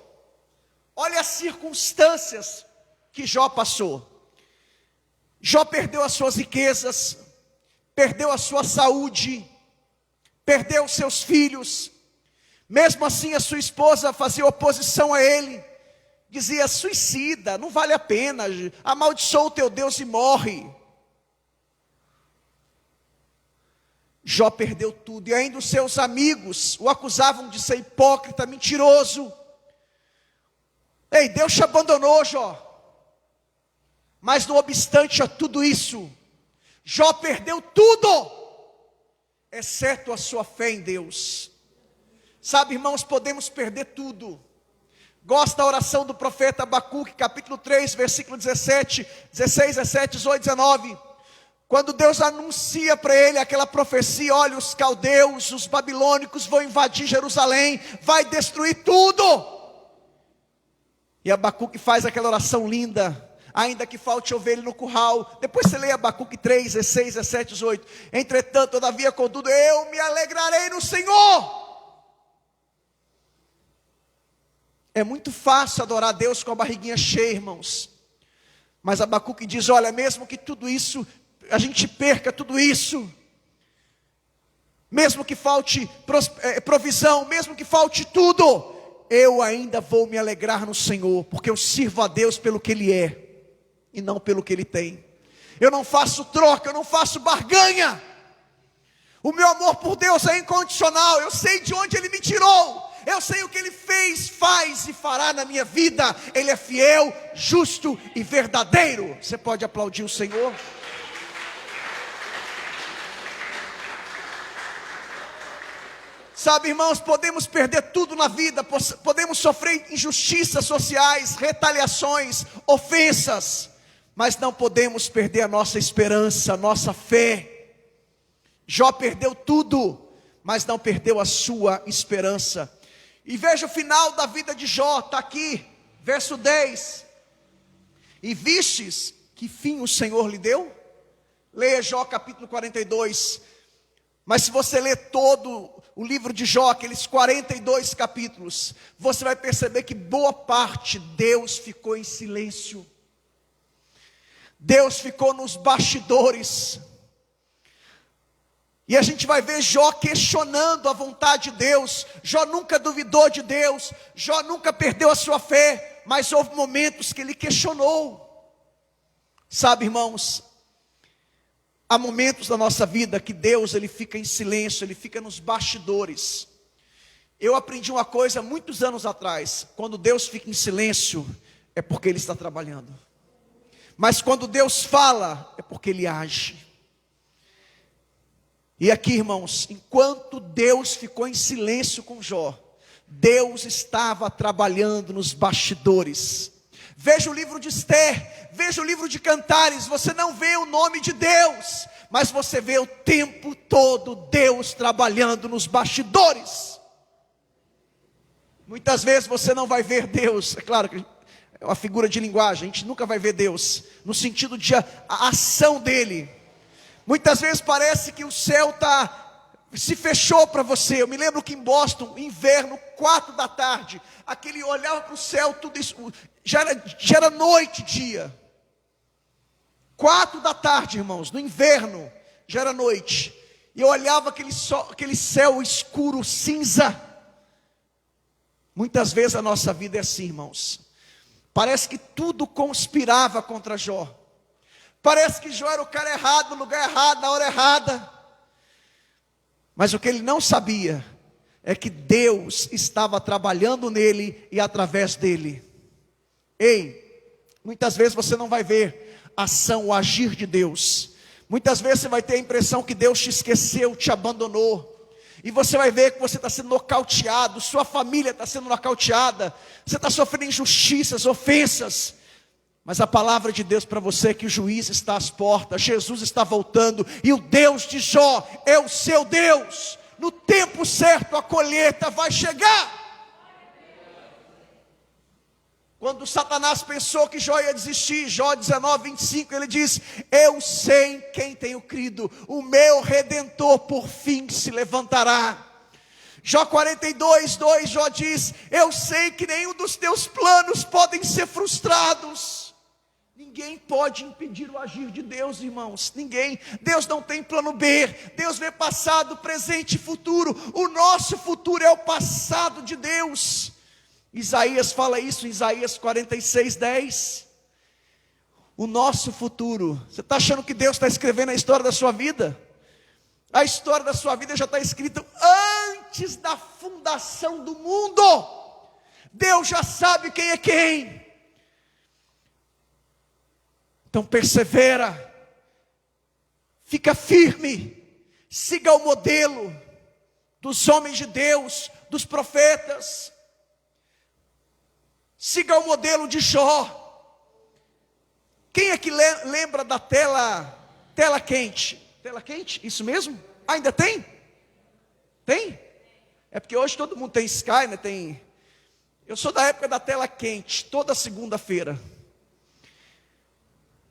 Olha as circunstâncias que Jó passou. Jó perdeu as suas riquezas, perdeu a sua saúde, perdeu seus filhos. Mesmo assim a sua esposa fazia oposição a ele, dizia: suicida, não vale a pena, amaldiçoa o teu Deus e morre. Jó perdeu tudo, e ainda os seus amigos o acusavam de ser hipócrita, mentiroso. Ei, Deus te abandonou, Jó. Mas não obstante a tudo isso, Jó perdeu tudo, exceto a sua fé em Deus. Sabe, irmãos, podemos perder tudo. Gosta da oração do profeta Abacuque, capítulo 3, versículo 17, 16, 17, 18, 19. Quando Deus anuncia para ele aquela profecia: olha, os caldeus, os babilônicos vão invadir Jerusalém, vai destruir tudo. E Abacuque faz aquela oração linda: ainda que falte ovelha no curral. Depois você lê Abacuque 3, 16, 17, 18. Entretanto, todavia, contudo, eu me alegrarei no Senhor. É muito fácil adorar a Deus com a barriguinha cheia, irmãos. Mas Abacuque diz: olha, mesmo que tudo isso, a gente perca tudo isso, mesmo que falte provisão, mesmo que falte tudo, eu ainda vou me alegrar no Senhor, porque eu sirvo a Deus pelo que Ele é, e não pelo que Ele tem. Eu não faço troca, eu não faço barganha. O meu amor por Deus é incondicional. Eu sei de onde Ele me tirou, eu sei o que Ele fez, faz e fará na minha vida. Ele é fiel, justo e verdadeiro. Você pode aplaudir o Senhor? Sabe, irmãos, podemos perder tudo na vida, podemos sofrer injustiças sociais, retaliações, ofensas, mas não podemos perder a nossa esperança, a nossa fé. Jó perdeu tudo, mas não perdeu a sua esperança. E veja o final da vida de Jó, está aqui, verso 10. E vistes que fim o Senhor lhe deu? Leia Jó capítulo 42. Mas se você ler todo o livro de Jó, aqueles 42 capítulos, você vai perceber que boa parte Deus ficou em silêncio. Deus ficou nos bastidores. E a gente vai ver Jó questionando a vontade de Deus. Jó nunca duvidou de Deus, Jó nunca perdeu a sua fé, mas houve momentos que ele questionou. Sabe, irmãos, há momentos da nossa vida que Deus, Ele fica em silêncio, Ele fica nos bastidores. Eu aprendi uma coisa muitos anos atrás: quando Deus fica em silêncio, é porque Ele está trabalhando. Mas quando Deus fala, é porque Ele age. E aqui, irmãos, enquanto Deus ficou em silêncio com Jó, Deus estava trabalhando nos bastidores. Veja o livro de Esther, veja o livro de Cantares. Você não vê o nome de Deus, mas você vê o tempo todo Deus trabalhando nos bastidores. Muitas vezes você não vai ver Deus, é claro que é uma figura de linguagem, a gente nunca vai ver Deus no sentido de a ação dele. Muitas vezes parece que o céu se fechou para você. Eu me lembro que em Boston, inverno, 4 da tarde, aquele olhava para o céu, tudo isso, já era noite, dia. 4 da tarde, irmãos, no inverno, já era noite. E eu olhava aquele céu escuro, cinza. Muitas vezes a nossa vida é assim, irmãos. Parece que tudo conspirava contra Jó. Parece que Jó era o cara errado, no lugar errado, na hora errada. Mas o que ele não sabia é que Deus estava trabalhando nele e através dele. Ei, muitas vezes você não vai ver a ação, o agir de Deus. Muitas vezes você vai ter a impressão que Deus te esqueceu, te abandonou. E você vai ver que você está sendo nocauteado, sua família está sendo nocauteada. Você está sofrendo injustiças, ofensas. Mas a palavra de Deus para você é que o juiz está às portas, Jesus está voltando, e o Deus de Jó é o seu Deus. No tempo certo a colheita vai chegar. Quando Satanás pensou que Jó ia desistir, Jó 19:25, ele diz: eu sei em quem tenho crido, o meu Redentor por fim se levantará. Jó 42:2, Jó diz: eu sei que nenhum dos teus planos podem ser frustrados. Ninguém pode impedir o agir de Deus, irmãos, ninguém. Deus não tem plano B, Deus vê passado, presente e futuro. O nosso futuro é o passado de Deus. Isaías fala isso em Isaías 46:10. O nosso futuro. Você está achando que Deus está escrevendo a história da sua vida? A história da sua vida já está escrita antes da fundação do mundo. Deus já sabe quem é quem. Então persevera, fica firme, siga o modelo dos homens de Deus, dos profetas. Siga o modelo de Jó. Quem é que lembra da tela quente? Tela quente? Isso mesmo? Ainda tem? Tem? É porque hoje todo mundo tem Sky, né? Tem. Eu sou da época da tela quente, toda segunda-feira.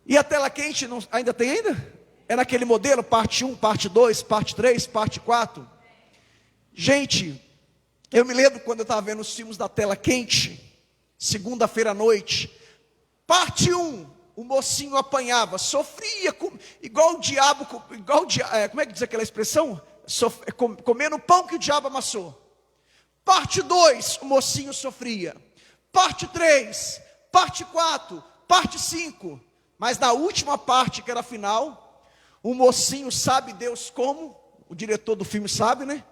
E a tela quente ainda tem ainda? É naquele modelo, parte 1, parte 2, parte 3, parte 4. Gente, eu me lembro quando eu estava vendo os filmes da tela quente, segunda-feira à noite, parte 1, o mocinho apanhava, sofria, igual o diabo, como é que diz aquela expressão? Comendo o pão que o diabo amassou. Parte 2, o mocinho sofria. Parte 3, parte 4, parte 5. Mas na última parte, que era a final, o mocinho, sabe Deus como? O diretor do filme sabe, né?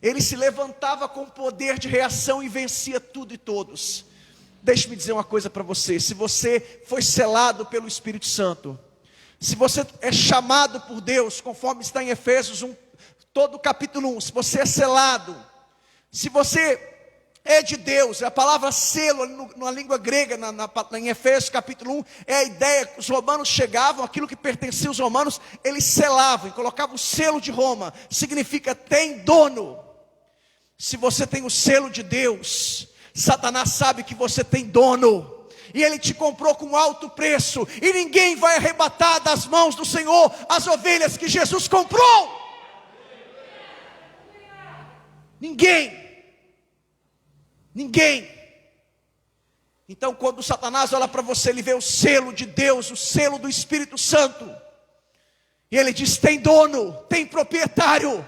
Ele se levantava com poder de reação e vencia tudo e todos. Deixe-me dizer uma coisa para você: se você foi selado pelo Espírito Santo, se você é chamado por Deus, conforme está em Efésios 1, todo o capítulo 1, se você é selado, se você é de Deus, a palavra selo na língua grega, em Efésios capítulo 1, é a ideia que os romanos chegavam, aquilo que pertencia aos romanos, eles selavam, colocavam o selo de Roma, significa tem dono. Se você tem o selo de Deus, Satanás sabe que você tem dono, e ele te comprou com alto preço, e ninguém vai arrebatar das mãos do Senhor as ovelhas que Jesus comprou. Ninguém. Então quando Satanás olha para você, ele vê o selo de Deus, o selo do Espírito Santo, e ele diz: tem dono, tem proprietário,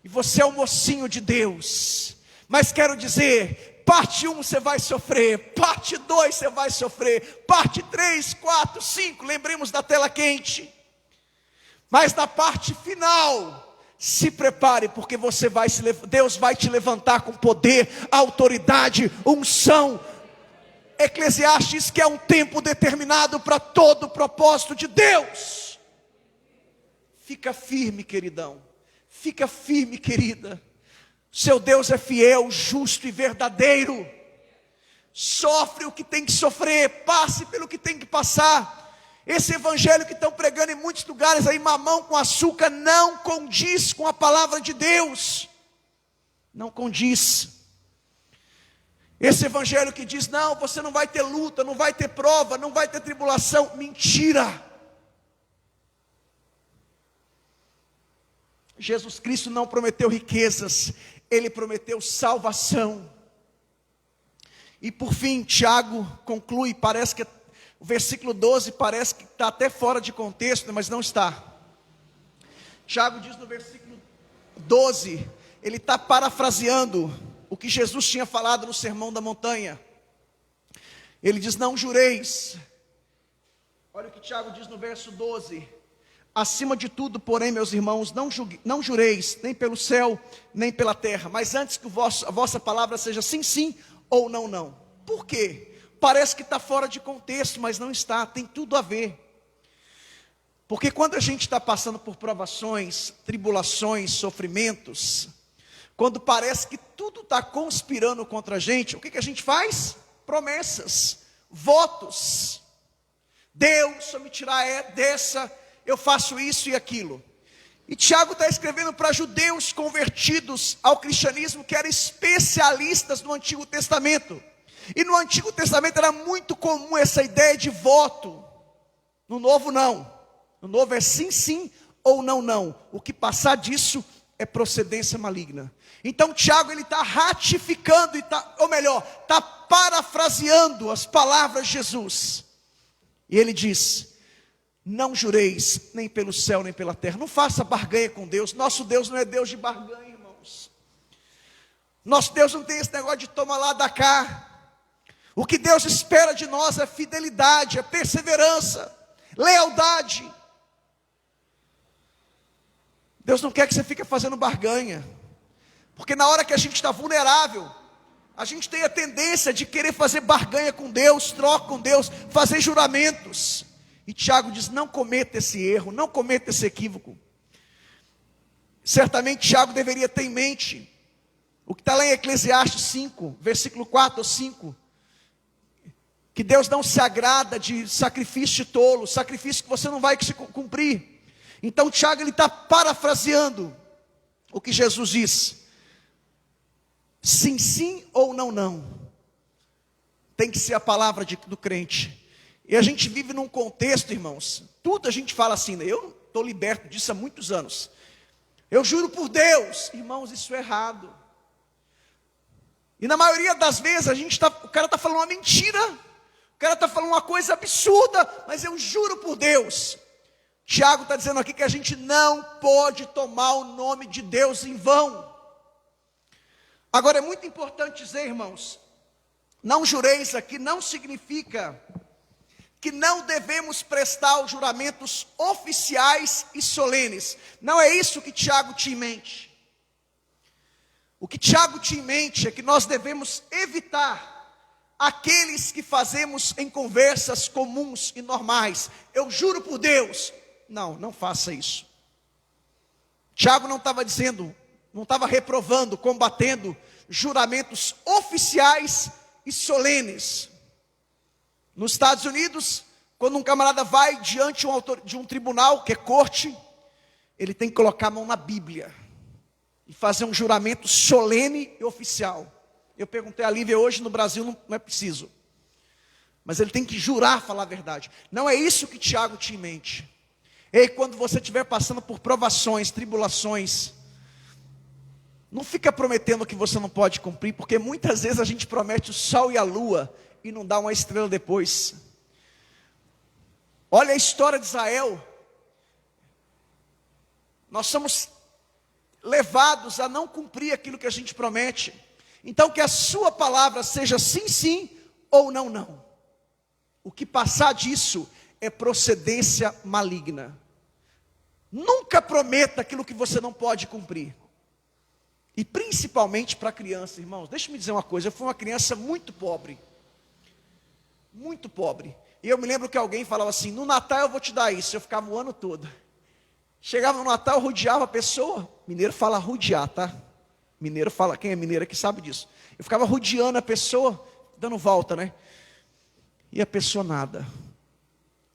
e você é o mocinho de Deus. Mas quero dizer, parte 1 você vai sofrer, parte 2 você vai sofrer, parte 3, 4, 5, lembremos da tela quente. Mas na parte final, se prepare, porque Deus vai te levantar com poder, autoridade, unção. Eclesiastes que é um tempo determinado para todo o propósito de Deus. Fica firme, queridão. Fica firme, querida. Seu Deus é fiel, justo e verdadeiro. Sofre o que tem que sofrer, passe pelo que tem que passar. Esse evangelho que estão pregando em muitos lugares aí, mamão com açúcar, não condiz com a palavra de Deus. Não condiz. Esse evangelho que diz: não, você não vai ter luta, não vai ter prova, não vai ter tribulação. Mentira. Jesus Cristo não prometeu riquezas, Ele prometeu salvação. E por fim, Tiago conclui, parece que o versículo 12 parece que está até fora de contexto, mas não está. Tiago diz no versículo 12, ele está parafraseando o que Jesus tinha falado no Sermão da Montanha. Ele diz: não jureis. Olha o que Tiago diz no verso 12: acima de tudo, porém, meus irmãos, não jureis, nem pelo céu, nem pela terra, mas antes que a vossa palavra seja sim, sim, ou não, não. Por quê? Parece que está fora de contexto, mas não está, tem tudo a ver. Porque quando a gente está passando por provações, tribulações, sofrimentos, quando parece que tudo está conspirando contra a gente, o que a gente faz? Promessas, votos. Deus, se eu me tirar dessa, eu faço isso e aquilo. E Tiago está escrevendo para judeus convertidos ao cristianismo, que eram especialistas no Antigo Testamento. E no Antigo Testamento era muito comum essa ideia de voto. No Novo não. No Novo é sim, sim ou não, não. O que passar disso é procedência maligna. Então Tiago ele está ratificando, está parafraseando as palavras de Jesus. E ele diz: não jureis nem pelo céu nem pela terra. Não faça barganha com Deus. Nosso Deus não é Deus de barganha, irmãos. Nosso Deus não tem esse negócio de toma lá, dá cá. O que Deus espera de nós é fidelidade, é perseverança, lealdade. Deus não quer que você fique fazendo barganha. Porque na hora que a gente está vulnerável, a gente tem a tendência de querer fazer barganha com Deus, troca com Deus, fazer juramentos. E Tiago diz: não cometa esse erro, não cometa esse equívoco. Certamente Tiago deveria ter em mente o que está lá em Eclesiastes 5, versículo 4 ou 5. Que Deus não se agrada de sacrifício tolo, sacrifício que você não vai cumprir. Então Tiago ele está parafraseando o que Jesus diz. Sim, sim ou não, não. Tem que ser a palavra do crente. E a gente vive num contexto, irmãos, tudo a gente fala assim, né? Eu estou liberto disso há muitos anos. Eu juro por Deus, irmãos, isso é errado. E na maioria das vezes o cara está falando uma mentira, o cara está falando uma coisa absurda, mas eu juro por Deus. Tiago está dizendo aqui que a gente não pode tomar o nome de Deus em vão. Agora é muito importante dizer, irmãos, não jureis aqui não significa que não devemos prestar os juramentos oficiais e solenes. Não é isso que Tiago tinha em mente. O que Tiago tinha em mente é que nós devemos evitar aqueles que fazemos em conversas comuns e normais. Eu juro por Deus. Não, não faça isso. Tiago não estava dizendo, não estava reprovando, combatendo juramentos oficiais e solenes. Nos Estados Unidos, quando um camarada vai diante de um tribunal, que é corte, ele tem que colocar a mão na Bíblia e fazer um juramento solene e oficial. Eu perguntei a Lívia hoje, no Brasil não é preciso. Mas ele tem que jurar falar a verdade. Não é isso que Tiago tinha em mente. E quando você estiver passando por provações, tribulações, não fica prometendo que você não pode cumprir, porque muitas vezes a gente promete o sol e a lua e não dá uma estrela depois. Olha a história de Israel. Nós somos levados a não cumprir aquilo que a gente promete. Então que a sua palavra seja sim, sim ou não, não. O que passar disso é procedência maligna. Nunca prometa aquilo que você não pode cumprir. E principalmente para criança, irmãos. Deixa eu me dizer uma coisa, eu fui uma criança muito pobre. Muito pobre. E eu me lembro que alguém falava assim: no Natal eu vou te dar isso. Eu ficava o ano todo. Chegava no Natal, eu rodeava a pessoa. Mineiro fala rodear, tá? Mineiro fala, quem é mineiro aqui sabe disso. Eu ficava rodeando a pessoa, dando volta, né? E a pessoa nada.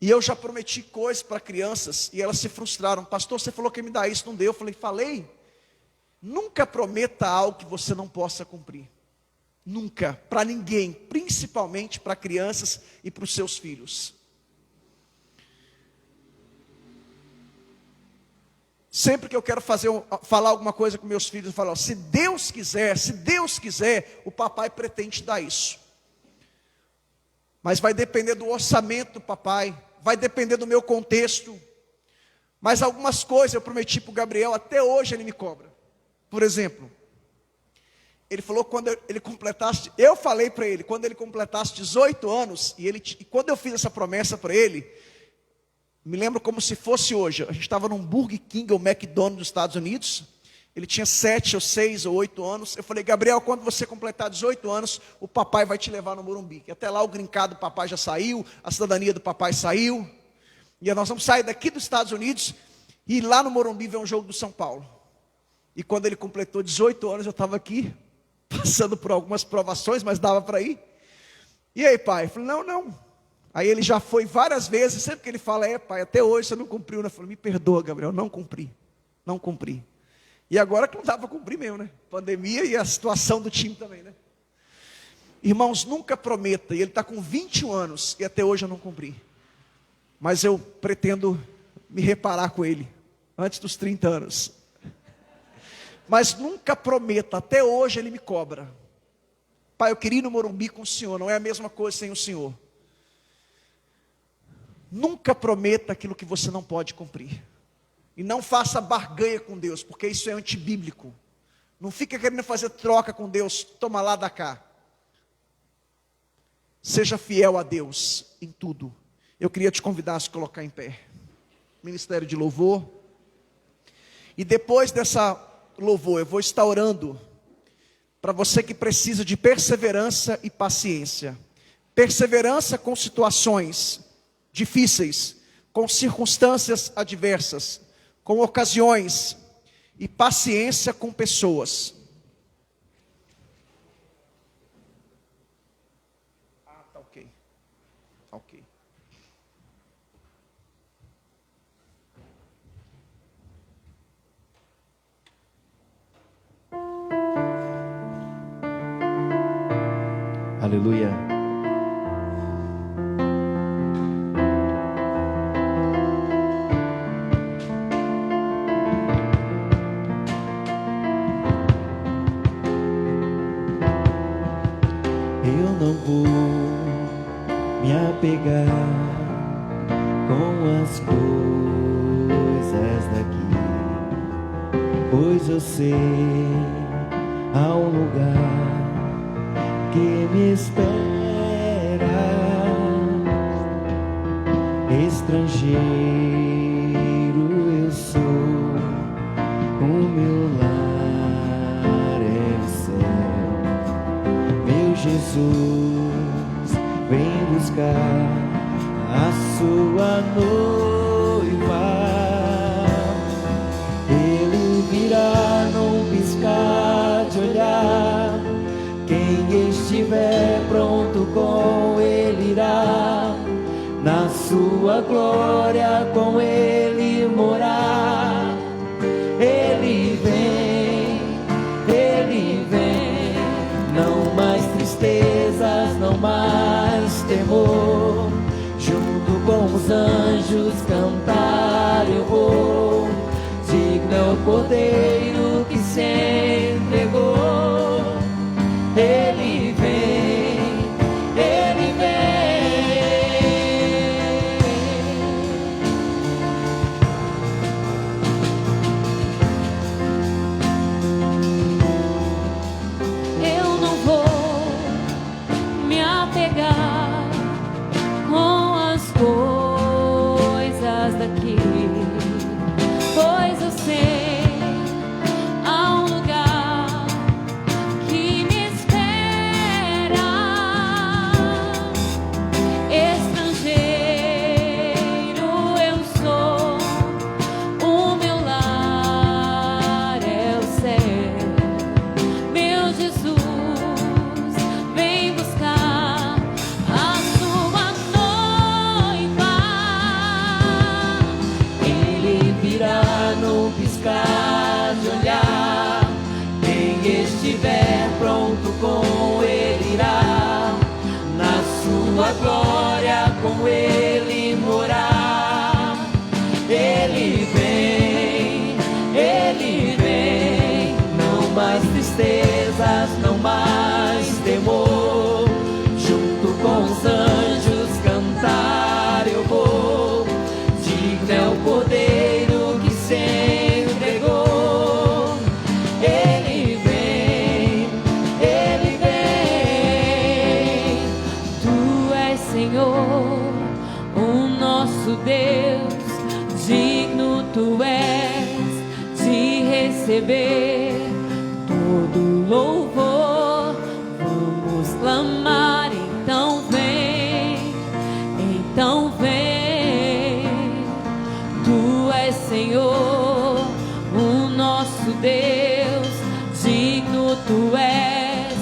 E eu já prometi coisas para crianças e elas se frustraram. Pastor, você falou que ia me dar isso, não deu. Eu falei. Nunca prometa algo que você não possa cumprir. Nunca, para ninguém, principalmente para crianças e para os seus filhos. Sempre que eu quero falar alguma coisa com meus filhos, eu falo: se Deus quiser, o papai pretende dar isso. Mas vai depender do orçamento do papai, vai depender do meu contexto. Mas algumas coisas eu prometi para o Gabriel, até hoje ele me cobra. Por exemplo, ele falou quando ele completasse, eu falei para ele, quando ele completasse 18 anos, e quando eu fiz essa promessa para ele, me lembro como se fosse hoje, a gente estava num Burger King ou McDonald's dos Estados Unidos, ele tinha 7 ou 6 ou 8 anos, eu falei: Gabriel, quando você completar 18 anos, o papai vai te levar no Morumbi, que até lá o green card do papai já saiu, a cidadania do papai saiu, e nós vamos sair daqui dos Estados Unidos, e ir lá no Morumbi ver um jogo do São Paulo. E quando ele completou 18 anos, eu estava aqui, passando por algumas provações, mas dava para ir. E aí, pai? Eu falei: não, Aí ele já foi várias vezes, sempre que ele fala, pai, até hoje você não cumpriu, né? Eu falo, me perdoa, Gabriel, não cumpri. E agora que não dá para cumprir mesmo, né? Pandemia e a situação do time também, né? Irmãos, nunca prometa, e ele está com 21 anos, e até hoje eu não cumpri. Mas eu pretendo me reparar com ele, antes dos 30 anos. Mas nunca prometa, até hoje ele me cobra. Pai, eu queria ir no Morumbi com o senhor, não é a mesma coisa sem o senhor. Nunca prometa aquilo que você não pode cumprir. E não faça barganha com Deus, porque isso é antibíblico. Não fica querendo fazer troca com Deus, toma lá, dá cá. Seja fiel a Deus em tudo. Eu queria te convidar a se colocar em pé. Ministério de louvor. E depois dessa louvor, eu vou estar orando para você que precisa de perseverança e paciência. Perseverança com situações difíceis, com circunstâncias adversas, com ocasiões, e paciência com pessoas. Tá ok. Tá ok. Aleluia. Eu não vou me apegar com as coisas daqui, pois eu sei há um lugar que me espera. Estrangeiro eu sou, o meu lar é o céu. Meu Jesus vem buscar a sua noiva. Ele virá num piscar de olhar. Quem estiver pronto com ele irá, na sua glória com ele morar. Ele vem, não mais tristezas, não mais temor. Junto com os anjos cantar eu vou. Digno é o Cordeiro que se entregou. Ele vem, ele vem. Eu não vou me apegar com as coisas daqui, pois eu sei há um lugar que me espera. Estrangeiro eu sou, o meu lar é o céu. Meu Jesus vem buscar a sua noiva. Ele virá num piscar de olhar. Quem estiver pronto com ele irá, na sua glória com ele morar. Ele vem, não mais tristezas, não mais temor. Junto com os anjos cantar eu vou. Digno é o Cordeiro que se entregou. Ele vem, Tu és Senhor, o nosso Deus. Digno Tu és de receber todo louvor. Vamos clamar, então vem, Tu és Senhor, o nosso Deus. Digno Tu és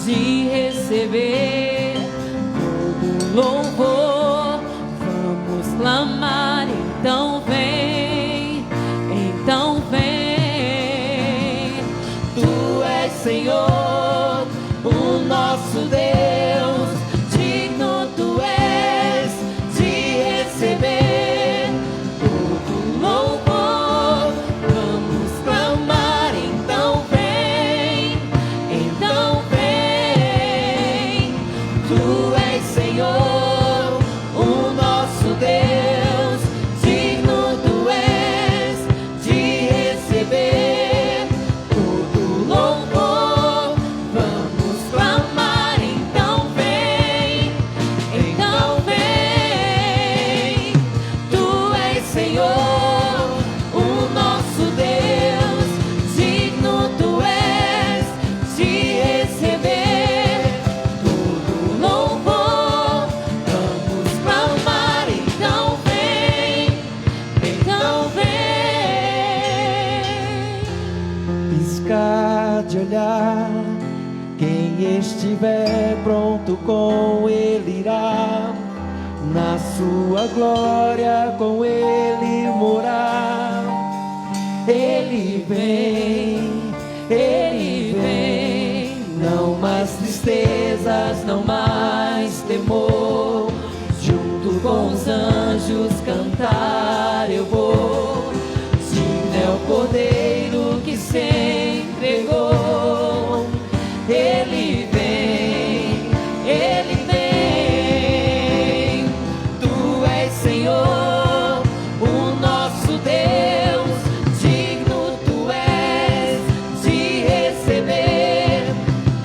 de receber todo louvor. então vem, então vem. Tu és Senhor, o nosso Deus, digno tu és de receber todo louvor. Vamos clamar, então vem, então vem. Tu és Senhor, o nosso Deus, digno tu és de receber todo louvor. Vamos clamar, então vem, então vem. Tu és Senhor, o nosso Deus, digno tu és de receber todo louvor. Vamos clamar, então vem, então vem. Piscar de olhar, quem estiver pronto com ele irá, na sua glória com ele morar. Ele vem, não mais tristezas, não mais temor. Junto com os anjos cantar eu vou. Digno é o Cordeiro que se entregou. Ele vem, ele vem. Tu és Senhor, o nosso Deus, digno tu és de receber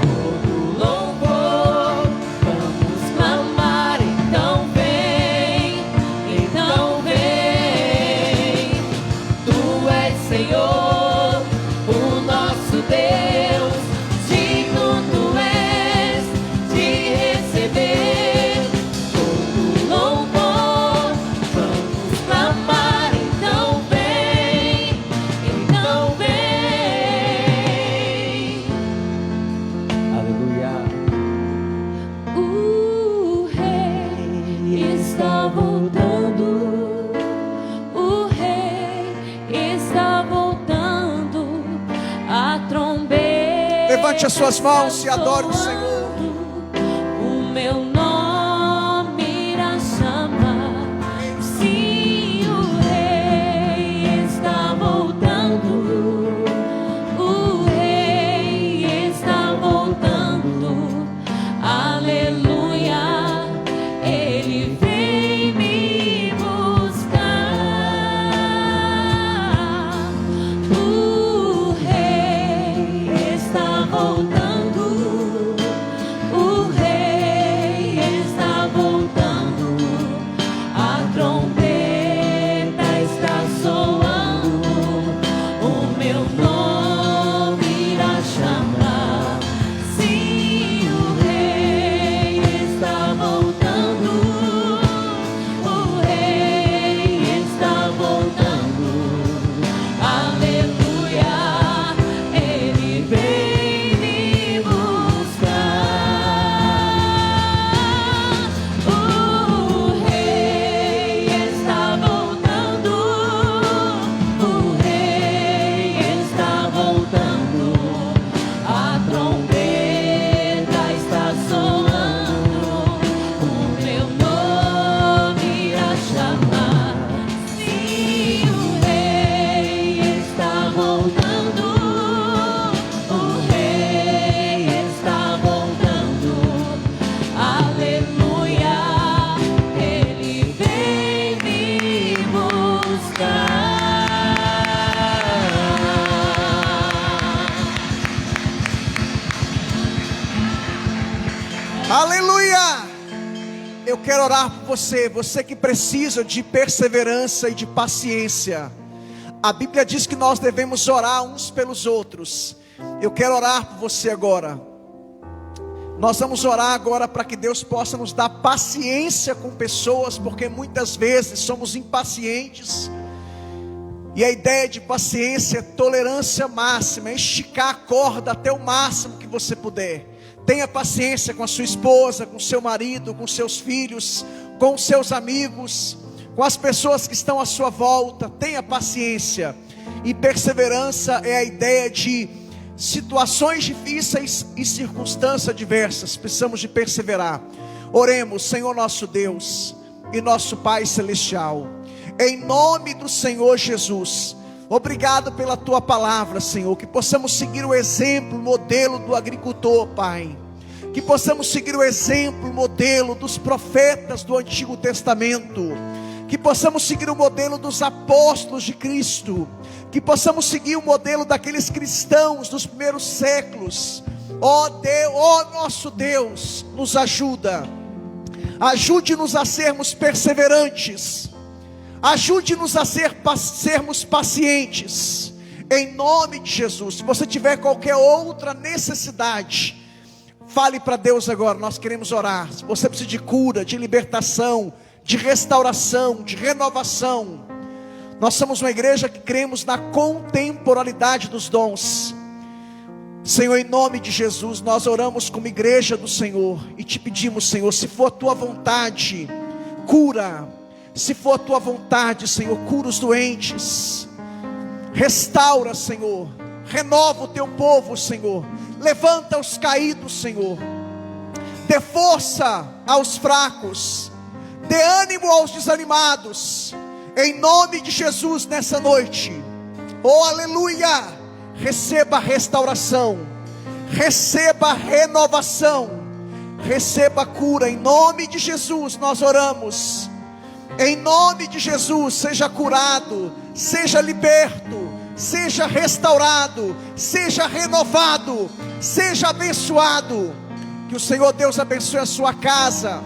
todo louvor. Vamos clamar, então vem, então vem. Tu és Senhor, o nosso Deus, digno tu és de receber todo louvor. Vamos clamar, então vem, então vem. Aleluia. O rei está voltando, o rei está voltando, a trombeta. Levante as suas mãos e adore o Senhor. O meu nome irá chamar. Sim, o rei está voltando, o rei está voltando. Aleluia, ele vem me buscar. O rei está voltando, o rei está voltando. A trombeta está soando, o meu nome irá chamar. Sim, o rei está voltando, o rei está voltando. Aleluia, ele vem me buscar. O rei está voltando, o rei está voltando. A trombeta está soando, o meu nome irá chamar. Sim, o rei está voltando, o rei está voltando. Aleluia, ele vem me buscar. Aleluia! Eu quero orar por você, você que precisa de perseverança e de paciência. A Bíblia diz que nós devemos orar uns pelos outros. Eu quero orar por você agora. Nós vamos orar agora para que Deus possa nos dar paciência com pessoas, porque muitas vezes somos impacientes. E a ideia de paciência é tolerância máxima, é esticar a corda até o máximo que você puder. Tenha paciência com a sua esposa, com seu marido, com seus filhos, com seus amigos, com as pessoas que estão à sua volta. Tenha paciência. E perseverança é a ideia de situações difíceis e circunstâncias diversas. Precisamos de perseverar. Oremos. Senhor nosso Deus e nosso Pai Celestial, em nome do Senhor Jesus, obrigado pela Tua palavra, Senhor, que possamos seguir o exemplo, o modelo do agricultor, Pai, que possamos seguir o exemplo, o modelo dos profetas do Antigo Testamento, que possamos seguir o modelo dos apóstolos de Cristo, que possamos seguir o modelo daqueles cristãos dos primeiros séculos. Ó Deus, ó nosso Deus, nos ajude-nos a sermos perseverantes, ajude-nos a sermos pacientes, em nome de Jesus. Se você tiver qualquer outra necessidade, fale para Deus agora. Nós queremos orar. Se você precisa de cura, de libertação, de restauração, de renovação, nós somos uma igreja que cremos na contemporaneidade dos dons. Senhor, em nome de Jesus, nós oramos como igreja do Senhor e te pedimos, Senhor, se for a Tua vontade, cura. Se for a Tua vontade, Senhor, cura os doentes, restaura, Senhor, renova o Teu povo, Senhor, levanta os caídos, Senhor, dê força aos fracos, dê ânimo aos desanimados, em nome de Jesus nessa noite. Oh aleluia, receba restauração, receba renovação, receba cura, em nome de Jesus nós oramos. Em nome de Jesus, seja curado, seja liberto, seja restaurado, seja renovado, seja abençoado. Que o Senhor Deus abençoe a sua casa,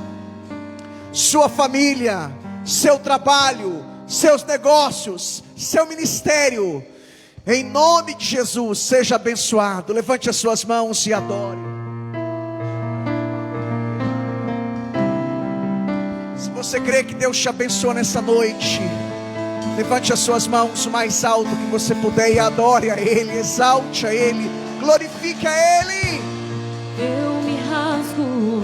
sua família, seu trabalho, seus negócios, seu ministério. Em nome de Jesus, seja abençoado. Levante as suas mãos e adore. Se você crê que Deus te abençoa nessa noite, levante as suas mãos o mais alto que você puder e adore a Ele, exalte a Ele, glorifique a Ele. Eu me rasgo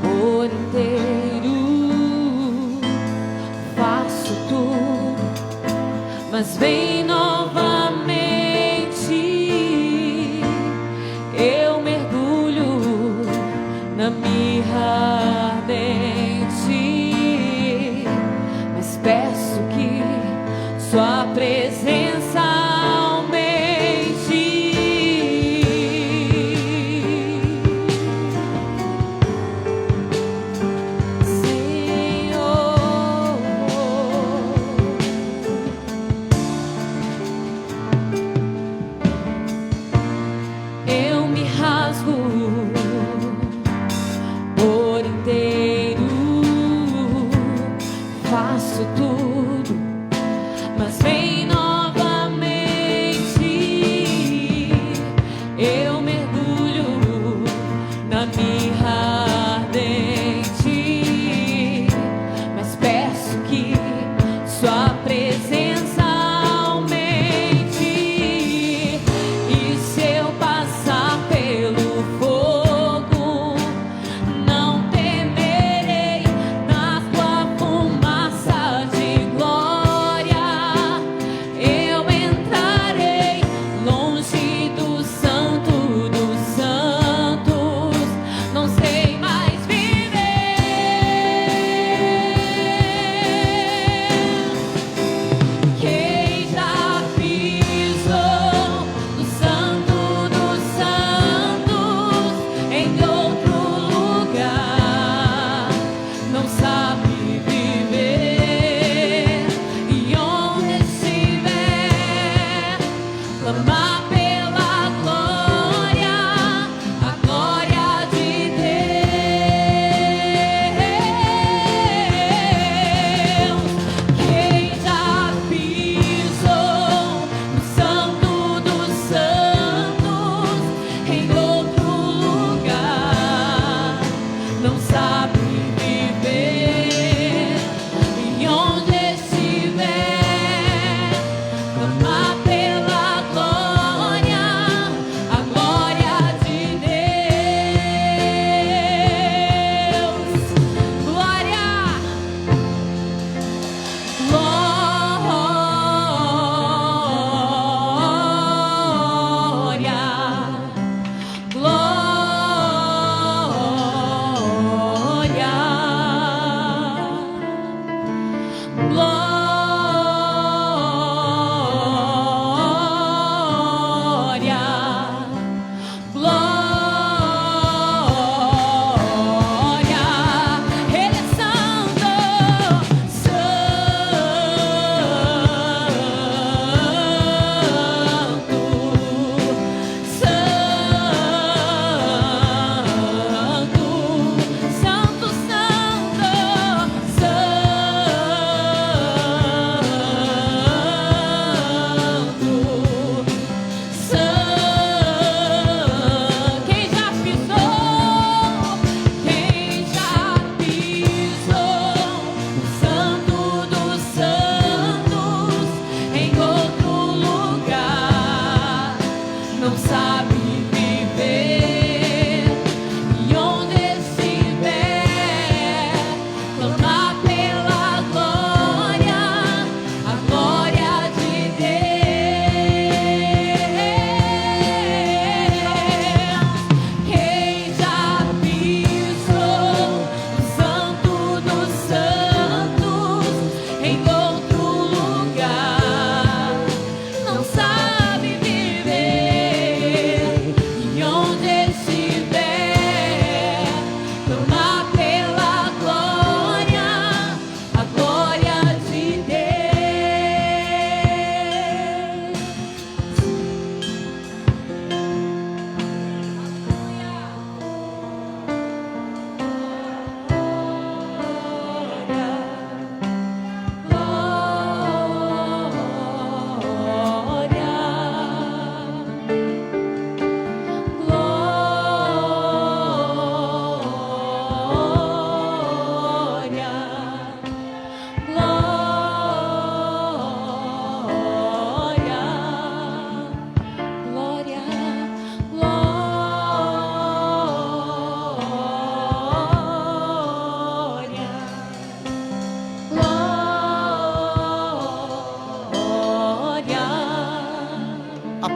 por inteiro, faço tudo, mas vem novamente. Eu mergulho na mirra ardente, mas peço que Sua presença aumente. Senhor, eu me rasgo por inteiro, faço tudo, mas vem novamente. Eu mergulho na mirra ardente, mas peço que Sua presença aumente. E se eu passar pelo fogo, não temerei. Na Tua fumaça de glória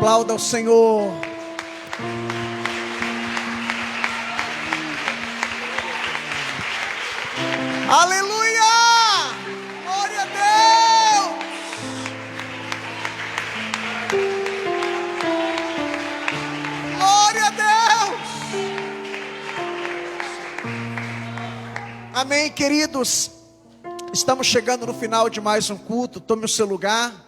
Aplauda o Senhor. Aleluia! Glória a Deus! Glória a Deus! Amém, queridos. Estamos chegando no final de mais um culto. Tome o seu lugar.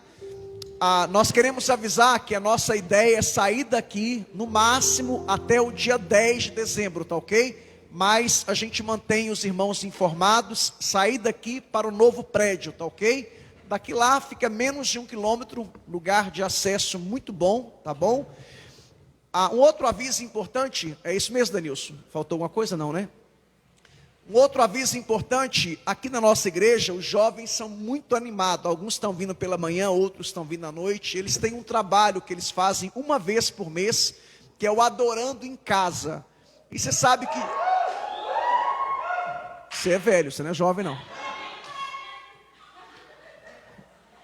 Nós queremos avisar que a nossa ideia é sair daqui no máximo até o dia 10 de dezembro, tá ok? Mas a gente mantém os irmãos informados, sair daqui para o novo prédio, tá ok? Daqui lá fica menos de 1 quilômetro, lugar de acesso muito bom, tá bom? Um outro aviso importante, é isso mesmo, Danilson? Faltou alguma coisa? Não, né? Um outro aviso importante, aqui na nossa igreja, os jovens são muito animados. Alguns estão vindo pela manhã, outros estão vindo à noite. Eles têm um trabalho que eles fazem uma vez por mês, que é o Adorando em Casa. E você sabe que... Você é velho, você não é jovem não.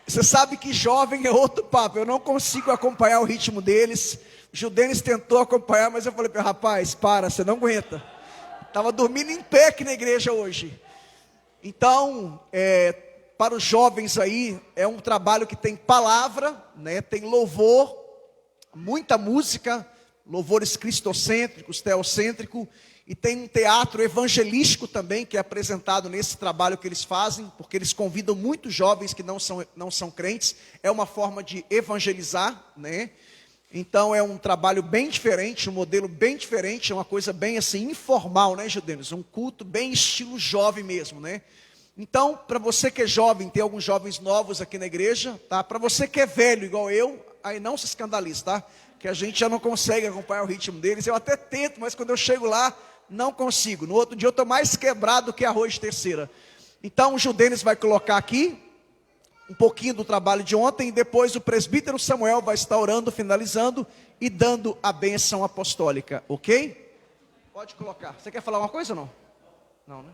Você sabe que jovem é outro papo. Eu não consigo acompanhar o ritmo deles. O Judenis tentou acompanhar, mas eu falei para ele, rapaz, para, você não aguenta. Estava dormindo em pé aqui na igreja hoje. Então, para os jovens aí, é um trabalho que tem palavra, né? Tem louvor, muita música, louvores cristocêntricos, teocêntricos, e tem um teatro evangelístico também, que é apresentado nesse trabalho que eles fazem, porque eles convidam muitos jovens que não são crentes, é uma forma de evangelizar, né? Então é um trabalho bem diferente, um modelo bem diferente, é uma coisa bem assim, informal, né, Judenis? Um culto bem estilo jovem mesmo, né? Então, para você que é jovem, tem alguns jovens novos aqui na igreja, tá? Para você que é velho, igual eu, aí não se escandalize, tá? Que a gente já não consegue acompanhar o ritmo deles, eu até tento, mas quando eu chego lá, não consigo. No outro dia eu estou mais quebrado que arroz de terceira. Então o Judenis vai colocar aqui um pouquinho do trabalho de ontem, e depois o presbítero Samuel vai estar orando, finalizando e dando a bênção apostólica, ok? Pode colocar. Você quer falar uma coisa ou não? Não, né?